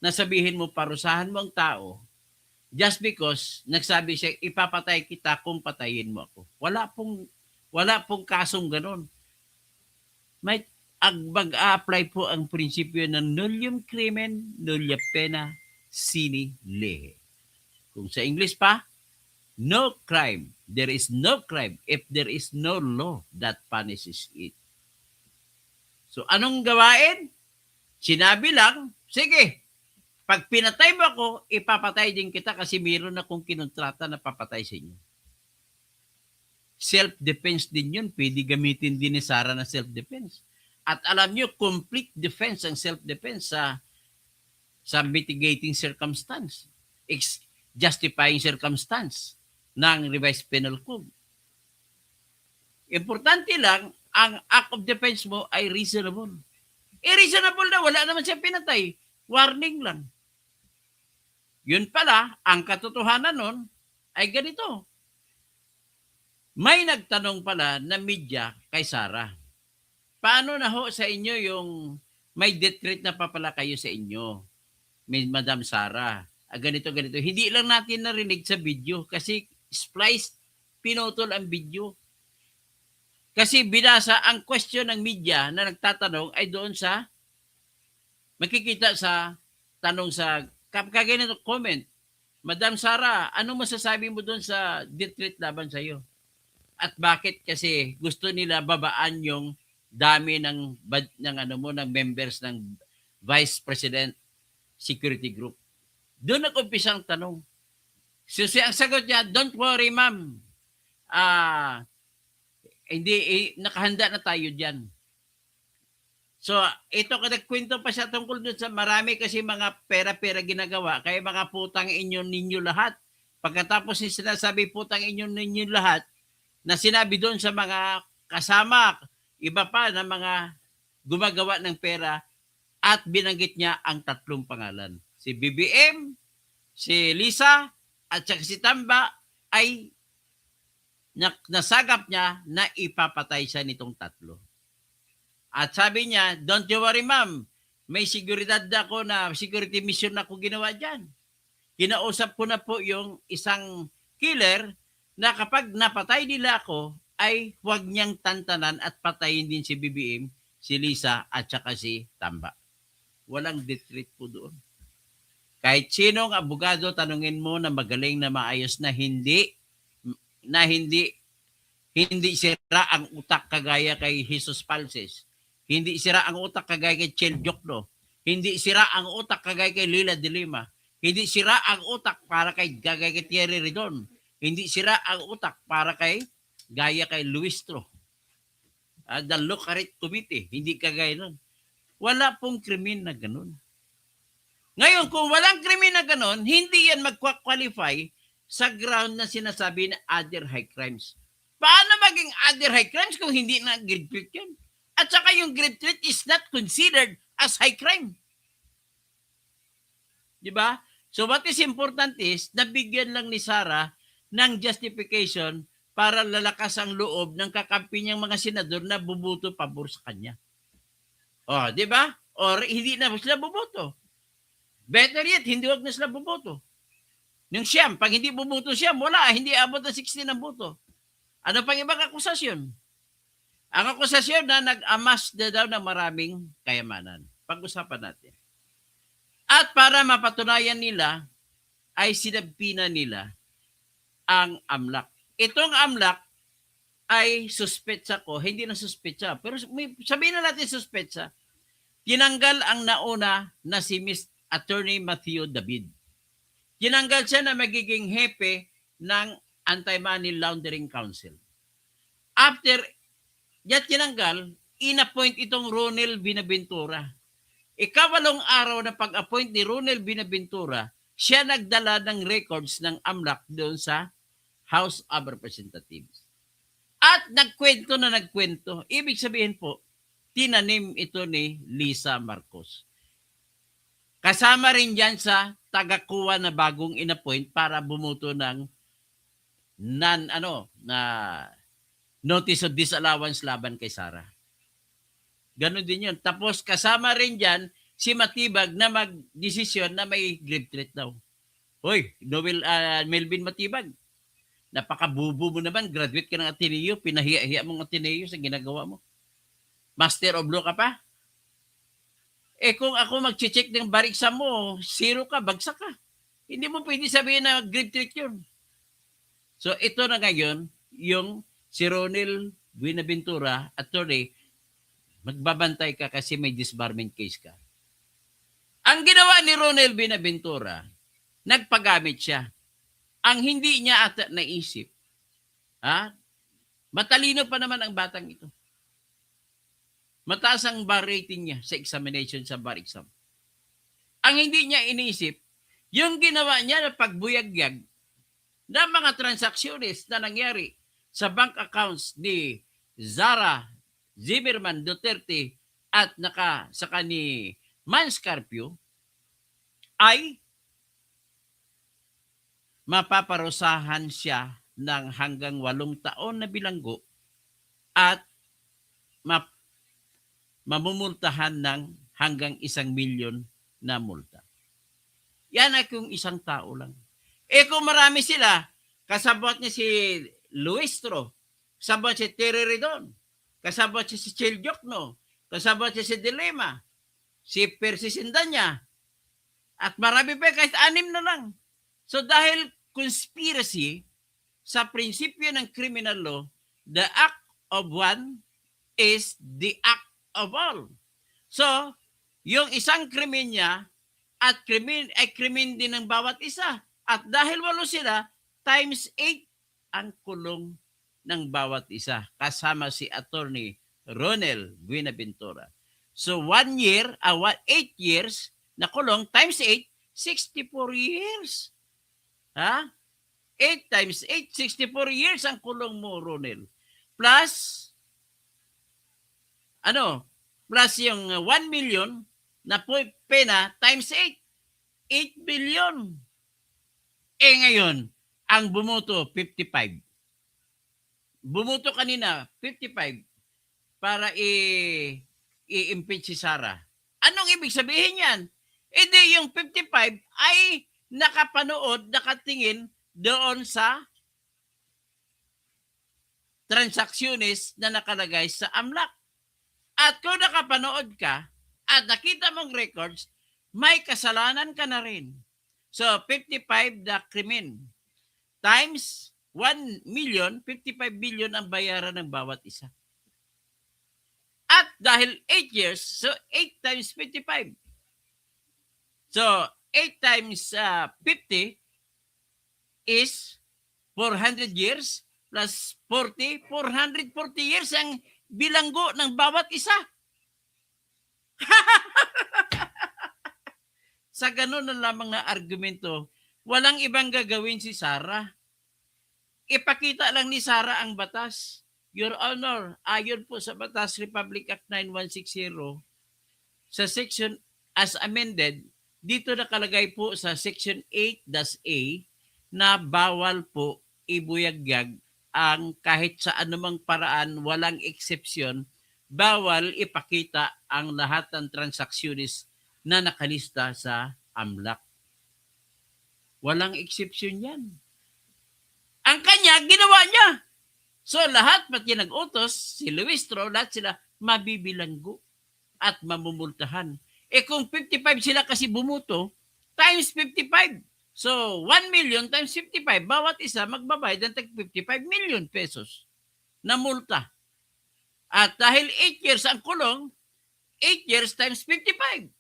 na sabihin mo parusahan mo ang tao just because nagsabi siya, ipapatay kita kung patayin mo ako. Wala pong kasong ganon. May mag-a-apply po ang prinsipyo ng nullium crimen, nullia pena, sine lege. Kung sa English pa, no crime. There is no crime if there is no law that punishes it. So anong gawain? Sinabi lang, sige, pag pinatay mo ako, ipapatay din kita kasi mayroon akong kinontrata na papatay sa inyo. Self-defense din yun. Pwede gamitin din ni Sara na self-defense. At alam nyo, complete defense ang self-defense sa mitigating circumstance. Justifying circumstance ng revised penal code. Importante lang, ang act of defense mo ay reasonable. Reasonable na, wala naman siya pinatay. Warning lang. Yun pala, ang katotohanan nun ay ganito. May nagtanong pala na media kay Sara. Paano na ho sa inyo yung may death threat na pa pala kayo sa inyo? May Madam Sara. Ganito. Hindi lang natin narinig sa video kasi spliced, pinutol ang video. Kasi binasa ang question ng media na nagtatanong ay doon sa makikita sa tanong sa kaganito comment. Madam Sara, ano masasabi mo doon sa death threat laban sa iyo? At bakit? Kasi gusto nila babaan yung dami ng members ng Vice President Security Group. Doon nag-umpisa ang tanong. So ang sagot niya, don't worry ma'am. Nakahanda na tayo diyan. So ito nagkwento pa siya tungkol doon sa marami kasi mga pera-pera ginagawa. Kaya mga putang ninyo lahat. Pagkatapos sinasabi putang ninyo lahat, na sinabi doon sa mga kasama, iba pa na mga gumagawa ng pera at binanggit niya ang 3 pangalan. Si BBM, si Lisa, at saka si Tamba ay nasagap niya na ipapatay siya nitong 3. At sabi niya, don't you worry ma'am, may seguridad ako na security mission na ako ginawa dyan. Kinausap ko na po yung isang killer na kapag napatay nila ako, ay huwag niyang tantanan at patayin din si BBM, si Lisa, at saka si Tamba. Walang death threat po doon. Kahit sinong abogado, tanungin mo na magaling na maayos na hindi sira ang utak kagaya kay Jesus Palces. Hindi sira ang utak kagaya kay Chel Jokno. Hindi sira ang utak kagaya kay Lila de Lima. Hindi sira ang utak para kay Thierry Redon. Hindi sira ang utak para kay gaya kay Luis Tro. The Locarit Committee. Hindi kagaya nun. Wala pong krimen na ganun. Ngayon, kung walang krimen na ganun, hindi yan magqualify sa ground na sinasabi na other high crimes. Paano maging other high crimes kung hindi na grade threat yan? At saka yung grade threat is not considered as high crime. Di ba? So what is important is, nabigyan lang ni Sara ng justification para lalakas ang loob ng kakampi niyang mga senador na bubuto pabor sa kanya. O, di ba? Or hindi na sila buboto. Better yet, hindi wag na sila buboto. Yung Siyam, pag hindi buboto Siyam, wala, hindi abot na 16 ang boto. Ano pang ibang akusasyon? Ang akusasyon na nag-amas na daw ng maraming kayamanan. Pag-usapan natin. At para mapatunayan nila, ay sinabpina nila ang AMLAC. Itong AMLAC ay suspetsa ko, hindi na suspetsa, pero sabihin na natin suspetsa, tinanggal ang nauna na si Miss Attorney Matthew David. Tinanggal siya na magiging hepe ng Anti-Money Laundering Council. After yan tinanggal, inappoint itong Ronel Binaventura. Ikawalong araw na pag-appoint ni Ronel Binaventura, siya nagdala ng records ng AMLAC doon sa House of Representatives. At nagkwento na nagkwento. Ibig sabihin po, tinanim ito ni Lisa Marcos. Kasama rin dyan sa tagakuha na bagong inappoint para bumuto ng notice of disallowance laban kay Sara. Ganon din yun. Tapos kasama rin dyan si Matibag na mag-desisyon na may grave threat daw. Hoy, Melvin Matibag, napakabubo mo naman, graduate ka ng Ateneo, pinahiya-hiya mong Ateneo sa ginagawa mo. Master of Law ka pa? Kung ako mag-check ng bar exam mo, 0 ka, bagsak ka. Hindi mo pwede sabihin na grade threat yun. So ito na ngayon, yung si Ronel Buenaventura, attorney, magbabantay ka kasi may disbarment case ka. Ang ginawa ni Ronel Buenaventura, nagpagamit siya. Ang hindi niya ata naisip, matalino pa naman ang batang ito. Mataas ang bar rating niya sa examination sa bar exam. Ang hindi niya iniisip, yung ginawa niya na pagbuyagyag na mga transaksyones na nangyari sa bank accounts ni Zara Zimmerman Duterte at saka ni Mans Carpio ay mapaparusahan siya ng hanggang 8 taon na bilanggo at mamumultahan ng hanggang 1 milyon na multa. Yan ay kung isang tao lang. Kung marami sila, kasabot niya si Luis Tro, kasabot si Terry Redon, kasabot siya si Chel Jokno, kasabot siya si Dilema, si Percy Sindanya, at marami pa kahit 6 na lang. So dahil conspiracy sa prinsipyo ng criminal law, the act of one is the act of all. So, yung isang krimen niya at krimen ay krimen din ng bawat isa. At dahil 8 sila, times 8 ang kulong ng bawat isa. Kasama si Attorney Ronel Buenaventura. So 1 year, 8 years na kulong times 8, 64 years. 8 times 8, 64 years ang kulong mo, Ronel. Plus, plus yung 1 million na pena times 8. 8 billion. Ngayon, ang bumoto, 55. Bumoto kanina, 55 para i-impeach si Sara. Anong ibig sabihin yan? Di yung 55 ay nakapanood, nakatingin doon sa transacciones na nakalagay sa AMLAC. At kung nakapanood ka at nakita mong records, may kasalanan ka na rin. So, 55 the krimen. Times 1 million, 55 billion ang bayaran ng bawat isa. At dahil 8 years, so 8 times 55. So, 8 times 50 is 400 years plus 40, 440 years ang bilanggo ng bawat isa. Sa ganun na lamang na argumento, walang ibang gagawin si Sara. Ipakita lang ni Sara ang batas. Your Honor, ayon po sa Batas Republic Act 9160, sa section as amended, dito nakalagay po sa section 8-A na bawal po ibuyagyag ang kahit sa anumang paraan, walang eksepsyon, bawal ipakita ang lahat ng transaksyonis na nakalista sa AMLAC. Walang eksepsyon yan. Ang kanya, ginawa niya. So lahat, pati nag-utos, si Luistro, lahat sila mabibilanggo at mamumultahan. Eh kung 55 sila kasi bumuto, times 55. So 1 million times 55, bawat isa magbabayad ng 55 million pesos na multa. At dahil 8 years ang kulong, 8 years times 55.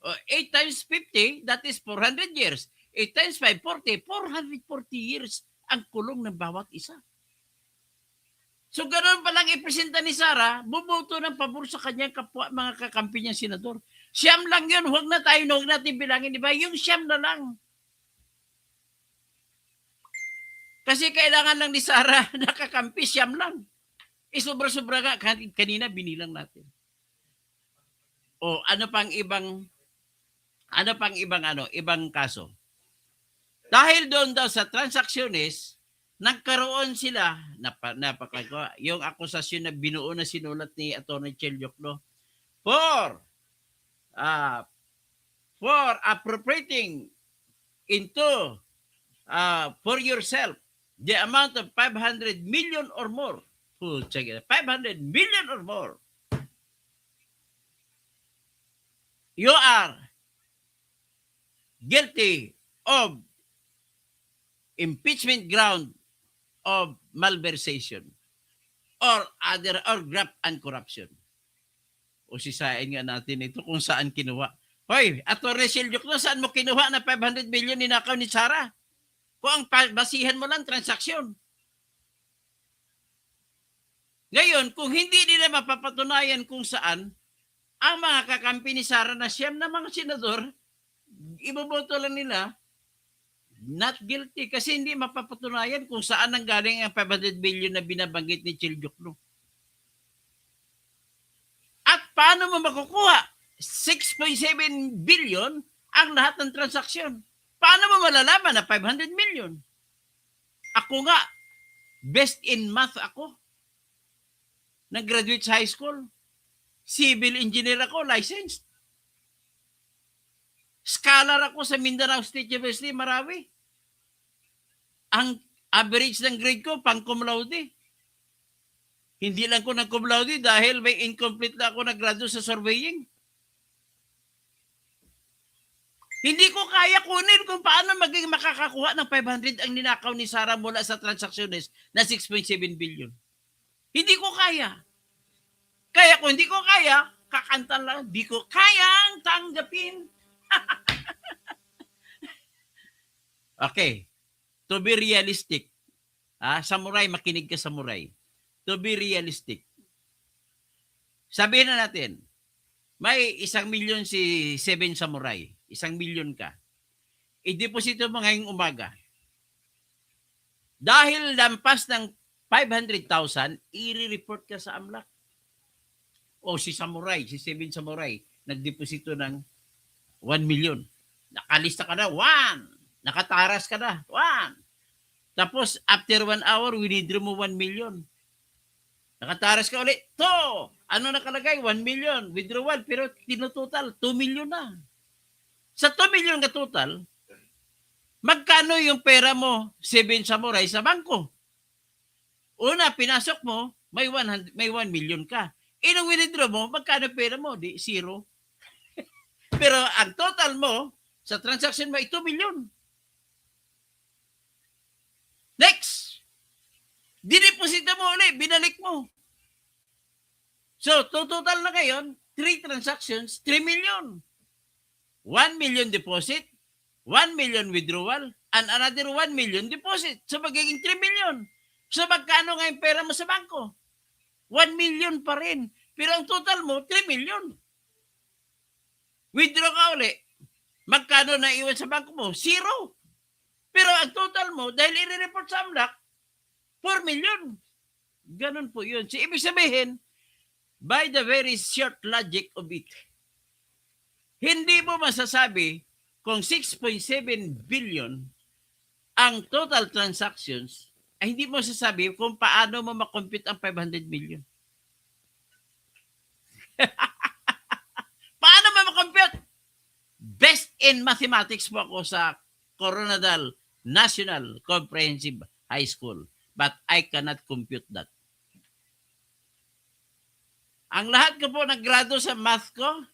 8 times 50, that is 400 years. 8 times 5, 40. 440 years ang kulong ng bawat isa. So ganoon pa lang ipresenta ni Sara, buboto ng pabor sa kanyang kapwa, mga kakampi niyang senador. Siyam lang yun, huwag natin bilangin, di ba? Yung siyam na lang. Kasi kailangan lang ni Sara nakakampi, siyam lang. Sobra-sobra nga, kanina binilang natin. O ano pang ibang kaso. Dahil doon daw sa transactionist, nagkaroon sila, napakagawa, yung akusasyon na binuo na sinulat ni Atty. Chel Jokno for appropriating into for yourself the amount of 500 million or more. Check it, 500 million or more. You are guilty of impeachment ground of malversation or graft and corruption. O sisain nga natin ito kung saan kinuha. Hoy, Atty. Chel Jokno, saan mo kinuha na 500 million ninakaw ni Sara? Kung ang basihan mo lang transaksyon. Ngayon, kung hindi nila mapapatunayan kung saan, ang mga kakampi ni Sara na siyam na mga senador, iboboto lang nila not guilty kasi hindi mapapatunayan kung saan nanggaling ang 500 billion na binabanggit ni Chel Jokno. At paano mo makukuha? 6.7 billion ang lahat ng transaksyon. Paano mo malalaman na 500 million? Ako nga, best in math ako. Nag-graduate sa high school. Civil engineer ako, licensed. Scholar ako sa Mindanao State University, Marawi. Ang average ng grade ko, pang cum laude. Hindi lang ko ng cum laude dahil may incomplete na ako nag-graduate sa surveying. Hindi ko kaya kunin kung paano maging makakakuha ng 500 ang ninakaw ni Sara mula sa transactions na 6.7 billion. Hindi ko kaya. Kaya kung hindi ko kaya, kakantan lang, di ko kayang tanggapin. Okay. To be realistic. Samurai, makinig ka samurai. To be realistic. Sabihin na natin, may 1 million si 7 samurai. 1 million ka. I-deposito mo ngayong umaga. Dahil lampas ng 500,000, i-report ka sa AMLAC. O si samurai, si 7 samurai, nagdeposito ng 1 million. Nakalista ka na, 1. Nakataras ka na, 1. Tapos, after 1 hour, winidraw mo 1 million. Nakataras ka ulit, 2. Ano nakalagay? 1 million. Withdrawal, pero tinutotal, 2 million na. Sa 2 million na total, magkano yung pera mo, 7 samurai, sa bangko? Una, pinasok mo, may 1 million ka. Inong withdraw mo, magkano pera mo? Di, 0. Pero ang total mo, sa transaction mo, 2 million. Dineposito mo ulit, binalik mo. So, total na ngayon, 3 transactions, 3 million. 1 million deposit, 1 million withdrawal, and another 1 million deposit. So, magiging 3 million. So, magkano nga yung pera mo sa bangko? 1 million pa rin. Pero ang total mo, 3 million. Withdraw ka uli. Magkano na iwan sa bangko mo? 0. Pero ang total mo, dahil i-report sa AMLAC, 4 million. Ganun po yun. So, ibig sabihin, by the very short logic of it, hindi mo masasabi kung 6.7 billion ang total transactions, ay hindi mo masasabi kung paano mo makompute ang 500 million. Paano mo makompute? Best in mathematics po ako sa Coronadal National Comprehensive High School. But I cannot compute that. Ang lahat ko po naggrado sa math ko,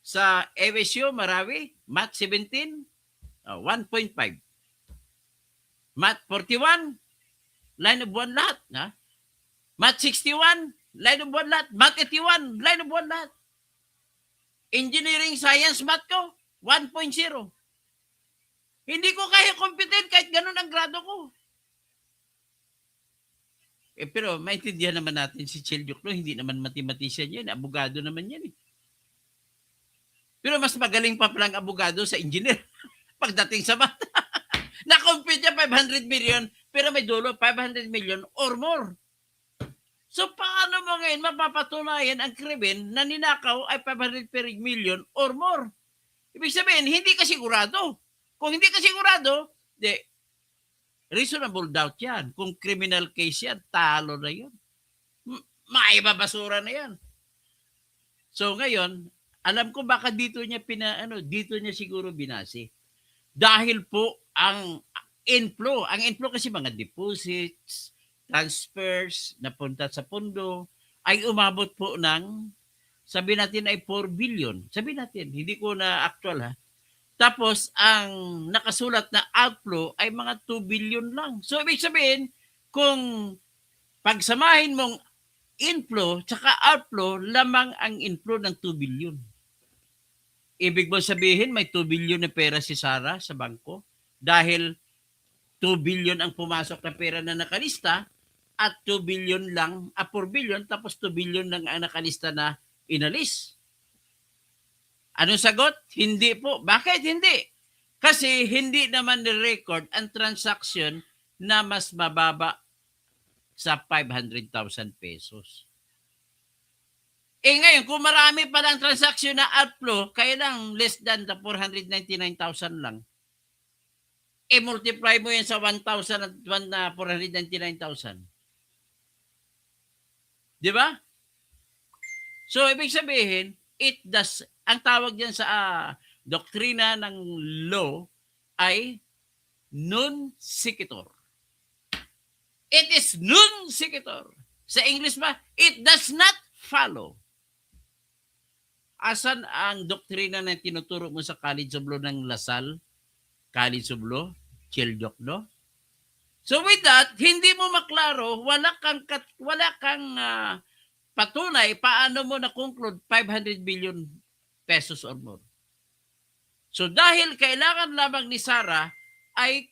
sa EWSU, Marawi, Math 17, 1.5. Math 41, line of 1 lahat. Ha? Math 61, line of 1 lahat. Math 81, line of 1 lahat. Engineering Science Math ko, 1.0. Hindi ko kaya computin kahit ganun ang grado ko. Pero maintindihan naman natin si Chelyok, no? Hindi naman mathematician yan. Abogado naman yan. Pero mas magaling pa palang abogado sa engineer pagdating sa math. Na-compute niya 500 million, pero may dulo 500 million or more. So paano mo ngayon mapapatunayan ang krimen na ninakaw ay 500 million or more? Ibig sabihin, hindi ka sigurado. Kung hindi ka sigurado, reasonable doubt yan. Kung criminal case yan, talo na yan. Maibabasura na yan. So ngayon, alam ko baka dito niya dito niya siguro binasi. Dahil po ang inflow kasi mga deposits, transfers napunta sa pondo ay umabot po ng sabi natin ay 4 billion. Sabi natin, hindi ko na actual ha. Tapos ang nakasulat na outflow ay mga 2 billion lang. So ibig sabihin, kung pagsamahin mong inflow tsaka outflow, lamang ang inflow ng 2 billion. Ibig mo sabihin, may 2 billion na pera si Sara sa bangko dahil 2 billion ang pumasok na pera na nakalista at 2 billion lang, 4 billion, tapos 2 billion lang ang nakalista na inalis. Anong sagot? Hindi po. Bakit hindi? Kasi hindi naman ni-record ang transaction na mas mababa sa 500,000 pesos. Ngayon, kung marami pa lang transaction na outflow, kaya lang less than the 499,000 lang. Multiply mo yan sa 1,000 at 499,000. Di ba? So, ibig sabihin, ang tawag dyan sa doktrina ng law ay non sequitur. It is non sequitur. Sa English ba? It does not follow. Asan ang doktrina na tinuturo mo sa College of Law ng Lasal? College of Law? Chelyok, no? So with that, hindi mo maklaro, wala kang patunay paano mo na-conclude 500 billion pesos or more. So dahil kailangan lamang ni Sara ay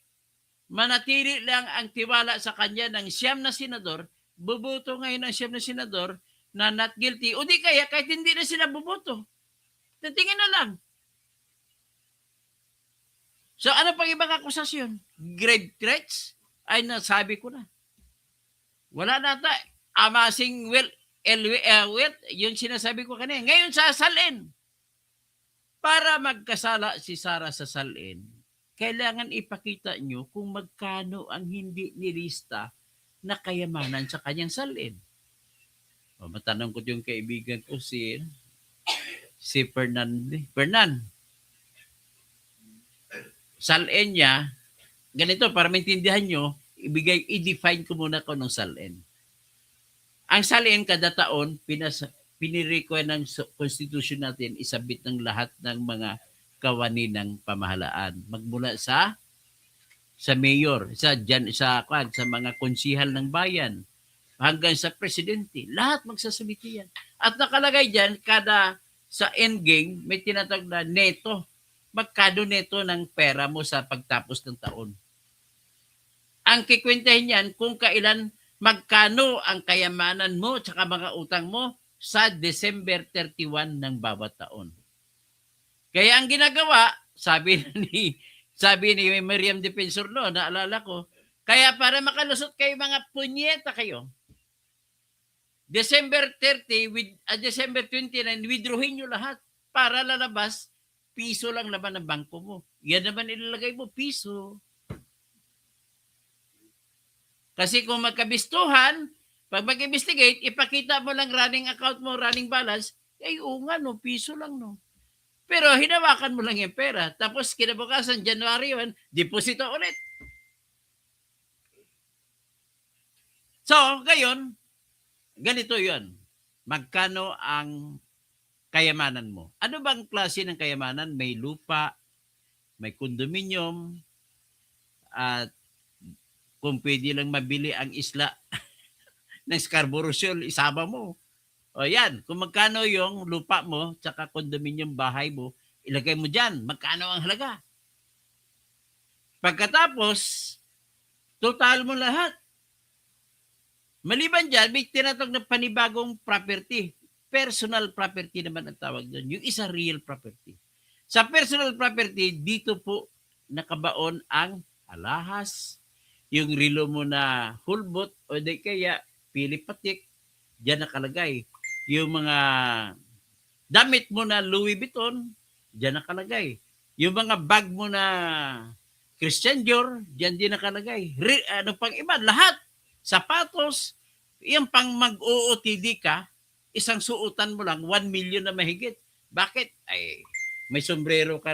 manatili lang ang tiwala sa kanya ng 9 na senador, buboto ngayon ng 9 na senador na not guilty, o di kaya kahit hindi na sila buboto. Titingin na lang. So ano pang ibang akusasyon? Grave threats? Ay nasabi ko na. Wala na ta. Amassing wealth, yung sinasabi ko kanina. Ngayon sa salin. Para magkasala si Sara sa salin, kailangan ipakita nyo kung magkano ang hindi nilista na kayamanan sa kanyang salin. Matanong ko yung kaibigan ko si Fernan. Salin niya, ganito para maintindihan nyo, i-define ko muna ko ng salin. Ang salin kada taon, pinire-require ng constitution natin, isabit ng lahat ng mga kawani ng pamahalaan. Magmula sa sa mayor, sa mga konsihal ng bayan, hanggang sa presidente, lahat magsasumiti yan. At nakalagay dyan, sa endgame, may tinatawag na neto. Magkano neto ng pera mo sa pagtapos ng taon. Ang kikwentahin yan kung kailan magkano ang kayamanan mo at mga utang mo sa December 31 ng bawat taon. Kaya ang ginagawa, sabi ni Miriam Defensor naalala ko, kaya para makalusot kayo mga punyeta kayo, December 30, December 29, withdrawin nyo lahat para lalabas, piso lang naman ang bangko mo. Yan naman ilalagay mo, piso. Kasi kung magkabistuhan, pag mag-investigate, ipakita mo lang running account mo, running balance, ay nga no, piso lang no. Pero hinawakan mo lang yung pera. Tapos kinabukasan, January 1, deposito ulit. So, ngayon, ganito yun. Magkano ang kayamanan mo? Ano bang klase ng kayamanan? May lupa, may condominium, at kung pwede lang mabili ang isla ng Scarborough Shoal, isama mo. O yan, kung magkano yung lupa mo, tsaka condominium bahay mo, ilagay mo dyan. Magkano ang halaga? Pagkatapos, total mo lahat. Maliban dyan, may tinatawag na panibagong property. Personal property naman ang tawag doon. Yung isa real property. Sa personal property, dito po nakabaon ang alahas, yung relo mo na hulbot o di kaya pilipatik, dyan nakalagay. Yung mga damit mo na Louis Vuitton, dyan nakalagay. Yung mga bag mo na Christian Dior, dyan din nakalagay. Ano pang iba, lahat. Sapatos, yung pang mag-OOTD ka, isang suotan mo lang, 1 million na mahigit. Bakit? Ay, may sombrero ka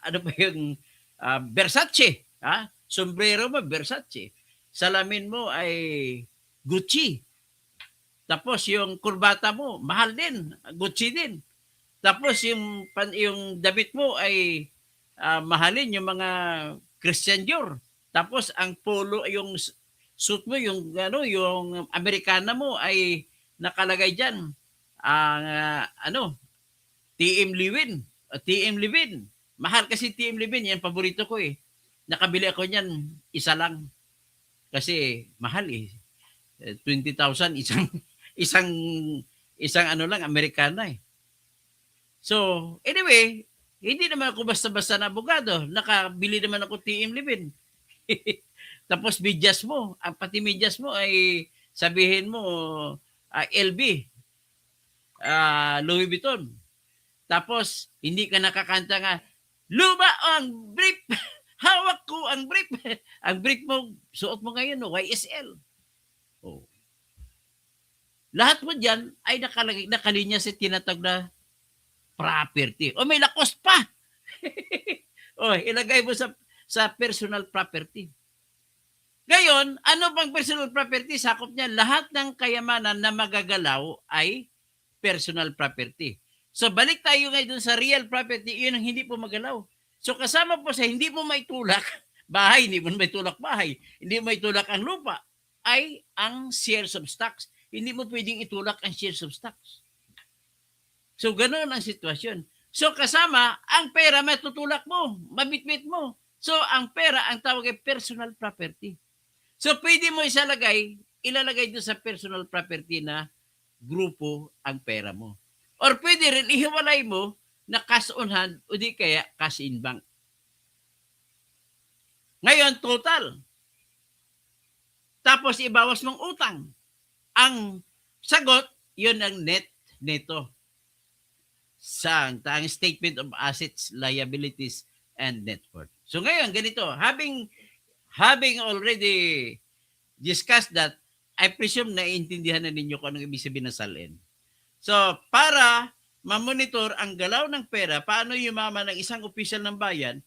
ano pa yung Versace, ha? Sombrero mo, Versace. Salamin mo ay Gucci. Tapos yung kurbata mo, mahal din, Gucci din. Tapos yung damit mo ay mahalin yung mga Christian Dior. Tapos ang polo, yung suit mo, yung Amerikana mo ay nakalagay diyan TM Lewin. TM Levin. Mahal kasi TM Levin, yan paborito ko eh. Nakabili ako niyan isa lang. Kasi mahal eh. 20,000 isang lang Amerikana eh. So, anyway, hindi naman ako basta-basta na abogado. Nakabili naman ako TM Levin. Tapos medyas mo, pati medyas mo ay sabihin mo LV, Louis Vuitton. Tapos hindi ka nakakanta nga, luma ang brief, hawak ko ang brief. Ang brief mo, suot mo ngayon, YSL. Oh. Lahat mo dyan ay nakalinya sa tinatag na property. O may lakos pa. O, ilagay mo sa personal property. Ngayon, ano bang personal property? Sakop niya, lahat ng kayamanan na magagalaw ay personal property. So, balik tayo ngayon dun sa real property, yun ang hindi po magalaw. So, kasama po sa hindi mo maitulak bahay, hindi mo maitulak bahay, hindi mo maitulak ang lupa, ay ang shares of stocks. Hindi mo pwedeng itulak ang shares of stocks. So, ganoon ang sitwasyon. So, kasama, ang pera matutulak mo, mabitbit mo. So, ang pera, ang tawag ay personal property. So, pwede mo ilalagay doon sa personal property na grupo ang pera mo. Or pwede rin ihiwalay mo na cash on hand o di kaya cash in bank. Ngayon, total. Tapos, ibawas mong utang. Ang sagot, yun ang neto. Ang statement of assets, liabilities, and net worth. So ngayon, ganito, having already discussed that, I presume naiintindihan na ninyo kung anong ibig sabihin ng SALN. So, para ma-monitor ang galaw ng pera, paano yumaman ng isang opisyal ng bayan,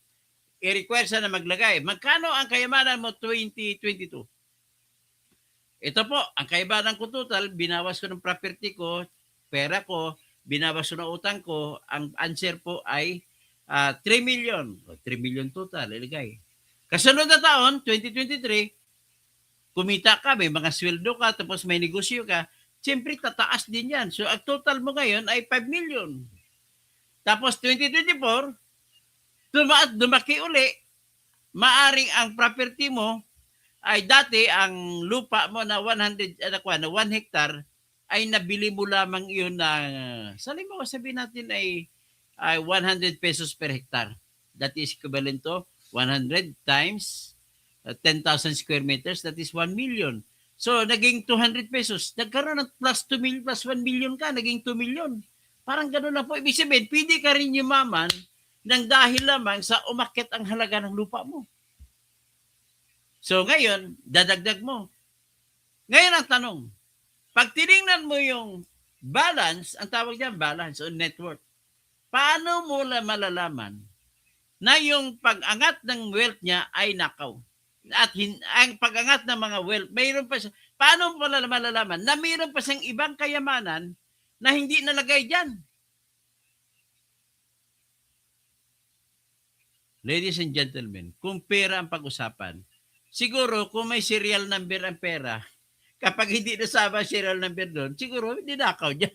i-require sana maglagay. Magkano ang kayamanan mo 2022? Ito po, ang kayamanan ko total, binawas ko ng property ko, pera ko, binawas ko na utang ko, ang answer po ay 3 million. 3 million total, ilagay. Kasunod na taon, 2023, kumita ka, may mga sweldo ka, tapos may negosyo ka, siyempre tataas din yan. So, ang total mo ngayon ay 5 million. Tapos 2024, dumaki uli, maaring ang property mo ay dati ang lupa mo na 1 hectare ay nabili mo lamang iyon na salimbawa sabihin natin ay 100 pesos per hectare. That is equivalent to 100 times 10,000 square meters, that is 1 million. So naging 200 pesos. Nagkaroon ng plus 2 million, plus 1 million ka, naging 2 million. Parang gano'n lang po. Ibig sabihin, pwede ka rin yumaman nang dahil lamang sa umakyat ang halaga ng lupa mo. So ngayon, dadagdag mo. Ngayon ang tanong, pag tinignan mo yung balance, ang tawag niyan balance o net worth, paano mo malalaman na yung pag-angat ng wealth niya ay nakaw? At ang pag-angat ng mga wealth, mayroon pa siya. Paano mo malalaman na mayroon pa siyang ibang kayamanan na hindi nalagay dyan? Ladies and gentlemen, kung pera ang pag-usapan, siguro kung may serial number ang pera, kapag hindi nasama serial number doon, siguro hindi nakaw niya.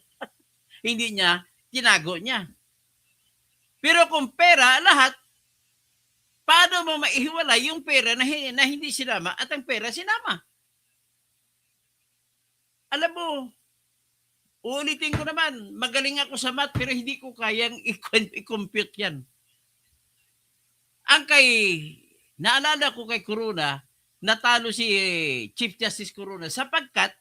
Hindi niya, tinago niya. Pero kung pera, lahat, paano mo maihiwalay yung pera na hindi sinama at ang pera sinama? Alam mo, uulitin ko naman, magaling ako sa math pero hindi ko kayang i-compute yan. Naalala ko kay Corona, natalo si Chief Justice Corona sapagkat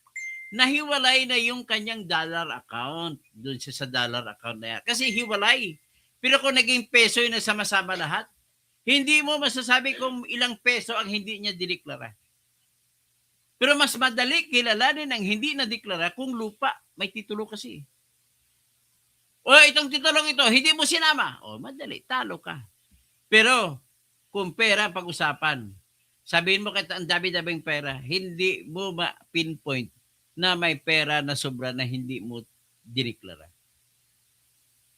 nahiwalay na yung kanyang dollar account. Doon siya sa dollar account na yan. Kasi hiwalay. Pero kung naging peso yun na sama-sama lahat, hindi mo masasabi kung ilang peso ang hindi niya dineklara. Pero mas madali kilalanin ang hindi na-deklara kung lupa. May titulo kasi. O itong titulong ito, hindi mo sinama. O madali, talo ka. Pero kung pera pag-usapan, sabihin mo kahit ang dami-daming pera, hindi mo ma-pinpoint na may pera na sobra na hindi mo dineklara.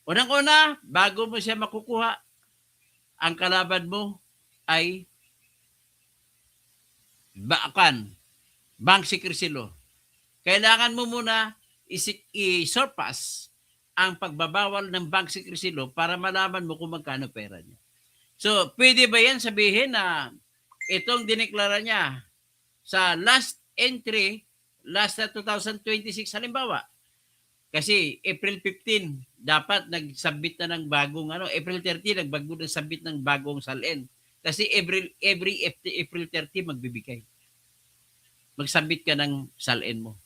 Unang-una, bago mo siya makukuha, ang kalaban mo ay bank secrecy law. Kailangan mo muna i-surpass ang pagbabawal ng bank secrecy law para malaman mo kung magkano pera niya. So, pwede ba yan sabihin na itong dineklara niya sa last entry, last na 2026, halimbawa, kasi April 15, dapat nag-submit na ng bagong, April 30, nag-submit ng bagong salin. Kasi every April 30, magbibigay. Mag-submit ka ng salin mo.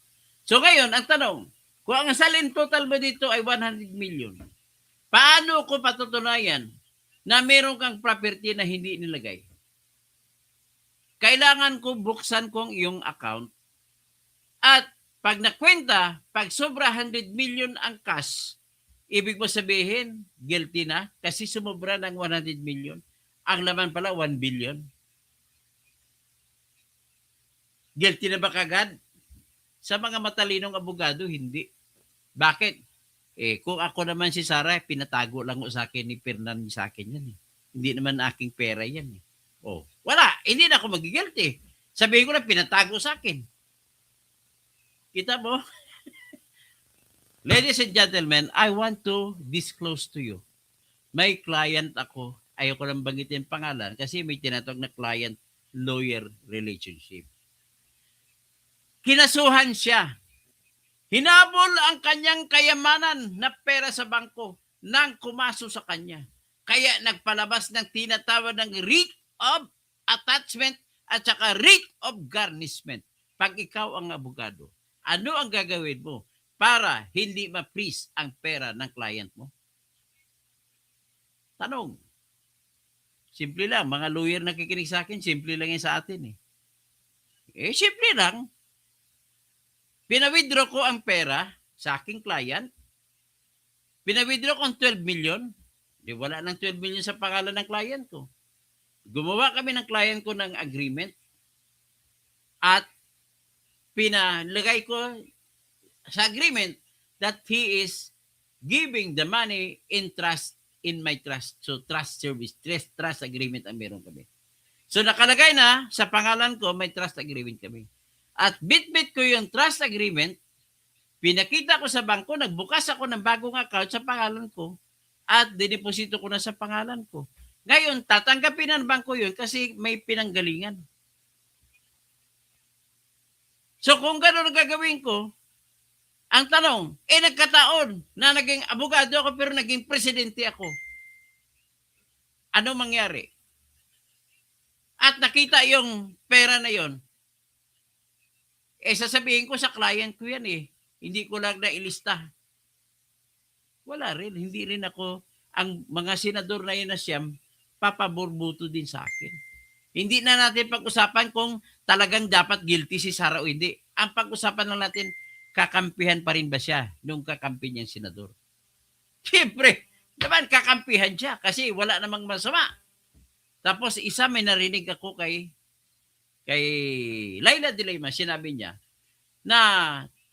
So ngayon, ang tanong, kung ang salin total mo dito ay 100 million, paano ko patutunayan na meron kang property na hindi nilagay? Kailangan ko buksan ko ang iyong account at pag nakwenta, pag sobra 100 million ang cash, ibig mo sabihin, guilty na kasi sumobra ng 100 million. Ang laman pala 1 billion. Guilty na ba kagad? Sa mga matalinong abogado, hindi. Bakit? Kung ako naman si Sarah, pinatago lang ko sa akin ni Fernan sa akin yan. Hindi naman aking pera yan. Wala. Hindi na ako magigilty. Sabihin ko na pinatago sa akin. Kita mo? Ladies and gentlemen, I want to disclose to you. May client ako. Ayoko lang banggitin pangalan kasi may tinatawag na client-lawyer relationship. Kinasuhan siya. Hinabol ang kanyang kayamanan na pera sa bangko nang kumaso sa kanya. Kaya nagpalabas ng tinatawag ng writ of attachment at saka writ of garnishment. Pag ikaw ang abogado, ano ang gagawin mo para hindi ma-freeze ang pera ng client mo? Tanong. Simple lang. Mga lawyer na nakikinig sa akin, simple lang yan sa atin. Simple lang. Pinawithdraw ko ang pera sa aking client. Pinawithdraw ko ang 12 million. Wala ng 12 million sa pangalan ng client ko. Gumawa kami ng client ko ng agreement at pinalagay ko sa agreement that he is giving the money in trust, in my trust. So trust service, trust agreement ang meron kami. So nakalagay na sa pangalan ko, may trust agreement kami. At bit-bit ko yung trust agreement, pinakita ko sa bangko, nagbukas ako ng bagong account sa pangalan ko at dineposito ko na sa pangalan ko. Ngayon, tatanggapin ng bangko yun kasi may pinanggalingan. So kung gano'n ang gagawin ko, ang tanong, nagkataon na naging abogado ako pero naging presidente ako. Ano mangyari? At nakita yung pera na yon, sasabihin ko sa client ko yan eh. Hindi ko lang nailista. Wala rin. Hindi rin ako, ang mga senador na yun na siyam, papaborbuto din sa akin. Hindi na natin pag-usapan kung talagang dapat guilty si Sara o hindi. Ang pag-usapan lang natin, kakampihan pa rin ba siya nung kakampi niyang senador? Siyempre, naman kakampihan siya kasi wala namang masama. Tapos isa may narinig ako kay Laila de Lima, sinabi niya na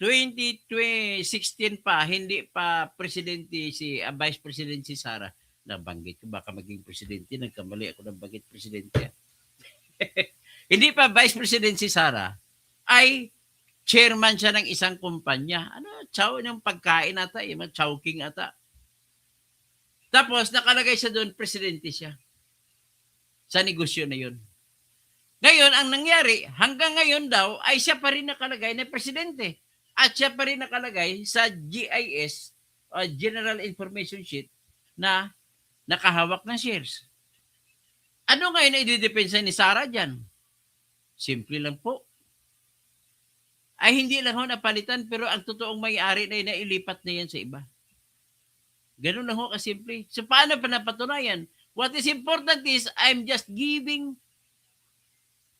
2016 pa, hindi pa presidente vice president si Sara. Nabanggit ko, baka maging presidente, nagkamali ako nabanggit presidente. Hindi pa vice president si Sara, ay chairman siya ng isang kumpanya. Chow ng pagkain ata, Chowking ata. Tapos nakalagay siya doon, presidente siya. Sa negosyo na yun. Ngayon, ang nangyari, hanggang ngayon daw, ay siya pa rin nakalagay na presidente. At siya pa rin nakalagay sa GIS, General Information Sheet, na nakahawak ng shares. Ano ngayon na ididepensa ni Sara dyan? Simple lang po. Ay hindi lang ho napalitan, pero ang totoong may-ari na nailipat na yan sa iba. Ganun lang ho kasimple. So paano pa napatunayan? What is important is I'm just giving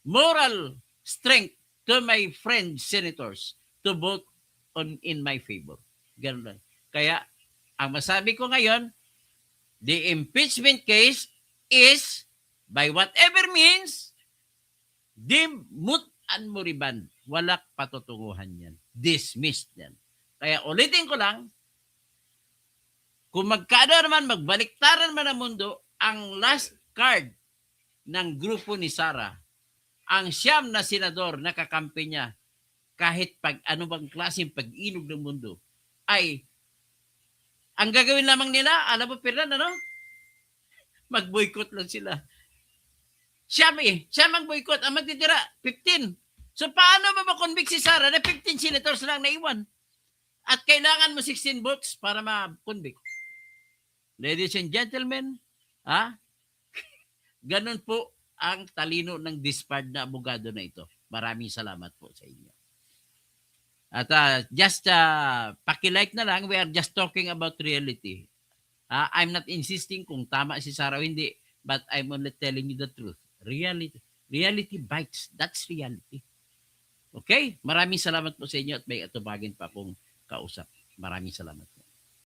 moral strength to my friends, senators, to vote in my favor. Ganun lang. Kaya, ang masabi ko ngayon, the impeachment case is, by whatever means, dimut and moriband. Walang patutunguhan yan. Dismissed yan. Kaya ulitin ko lang, kung magkano naman, magbaliktaran man ang mundo, ang last card ng grupo ni Sara, ang siyam na senador na kakampi niya, kahit pag ano bang klaseng pag-inog ng mundo, ay ang gagawin lamang nila, alam mo, Fernan, ano? Mag-boycott lang sila. Siyam ang boycott. Ang magtitira, 15. So, paano ba makonvict si Sara na 15 senators lang naiwan? At kailangan mo 16 votes para ma-convict. Ladies and gentlemen, ganun po ang talino ng disbarred na abogado na ito. Maraming salamat po sa inyo. At just paki-like na lang, we are just talking about reality. I'm not insisting kung tama si Sara o hindi, but I'm only telling you the truth. Reality bites. That's reality. Okay? Maraming salamat po sa inyo at may atubagin pa akong kausap. Maraming salamat po.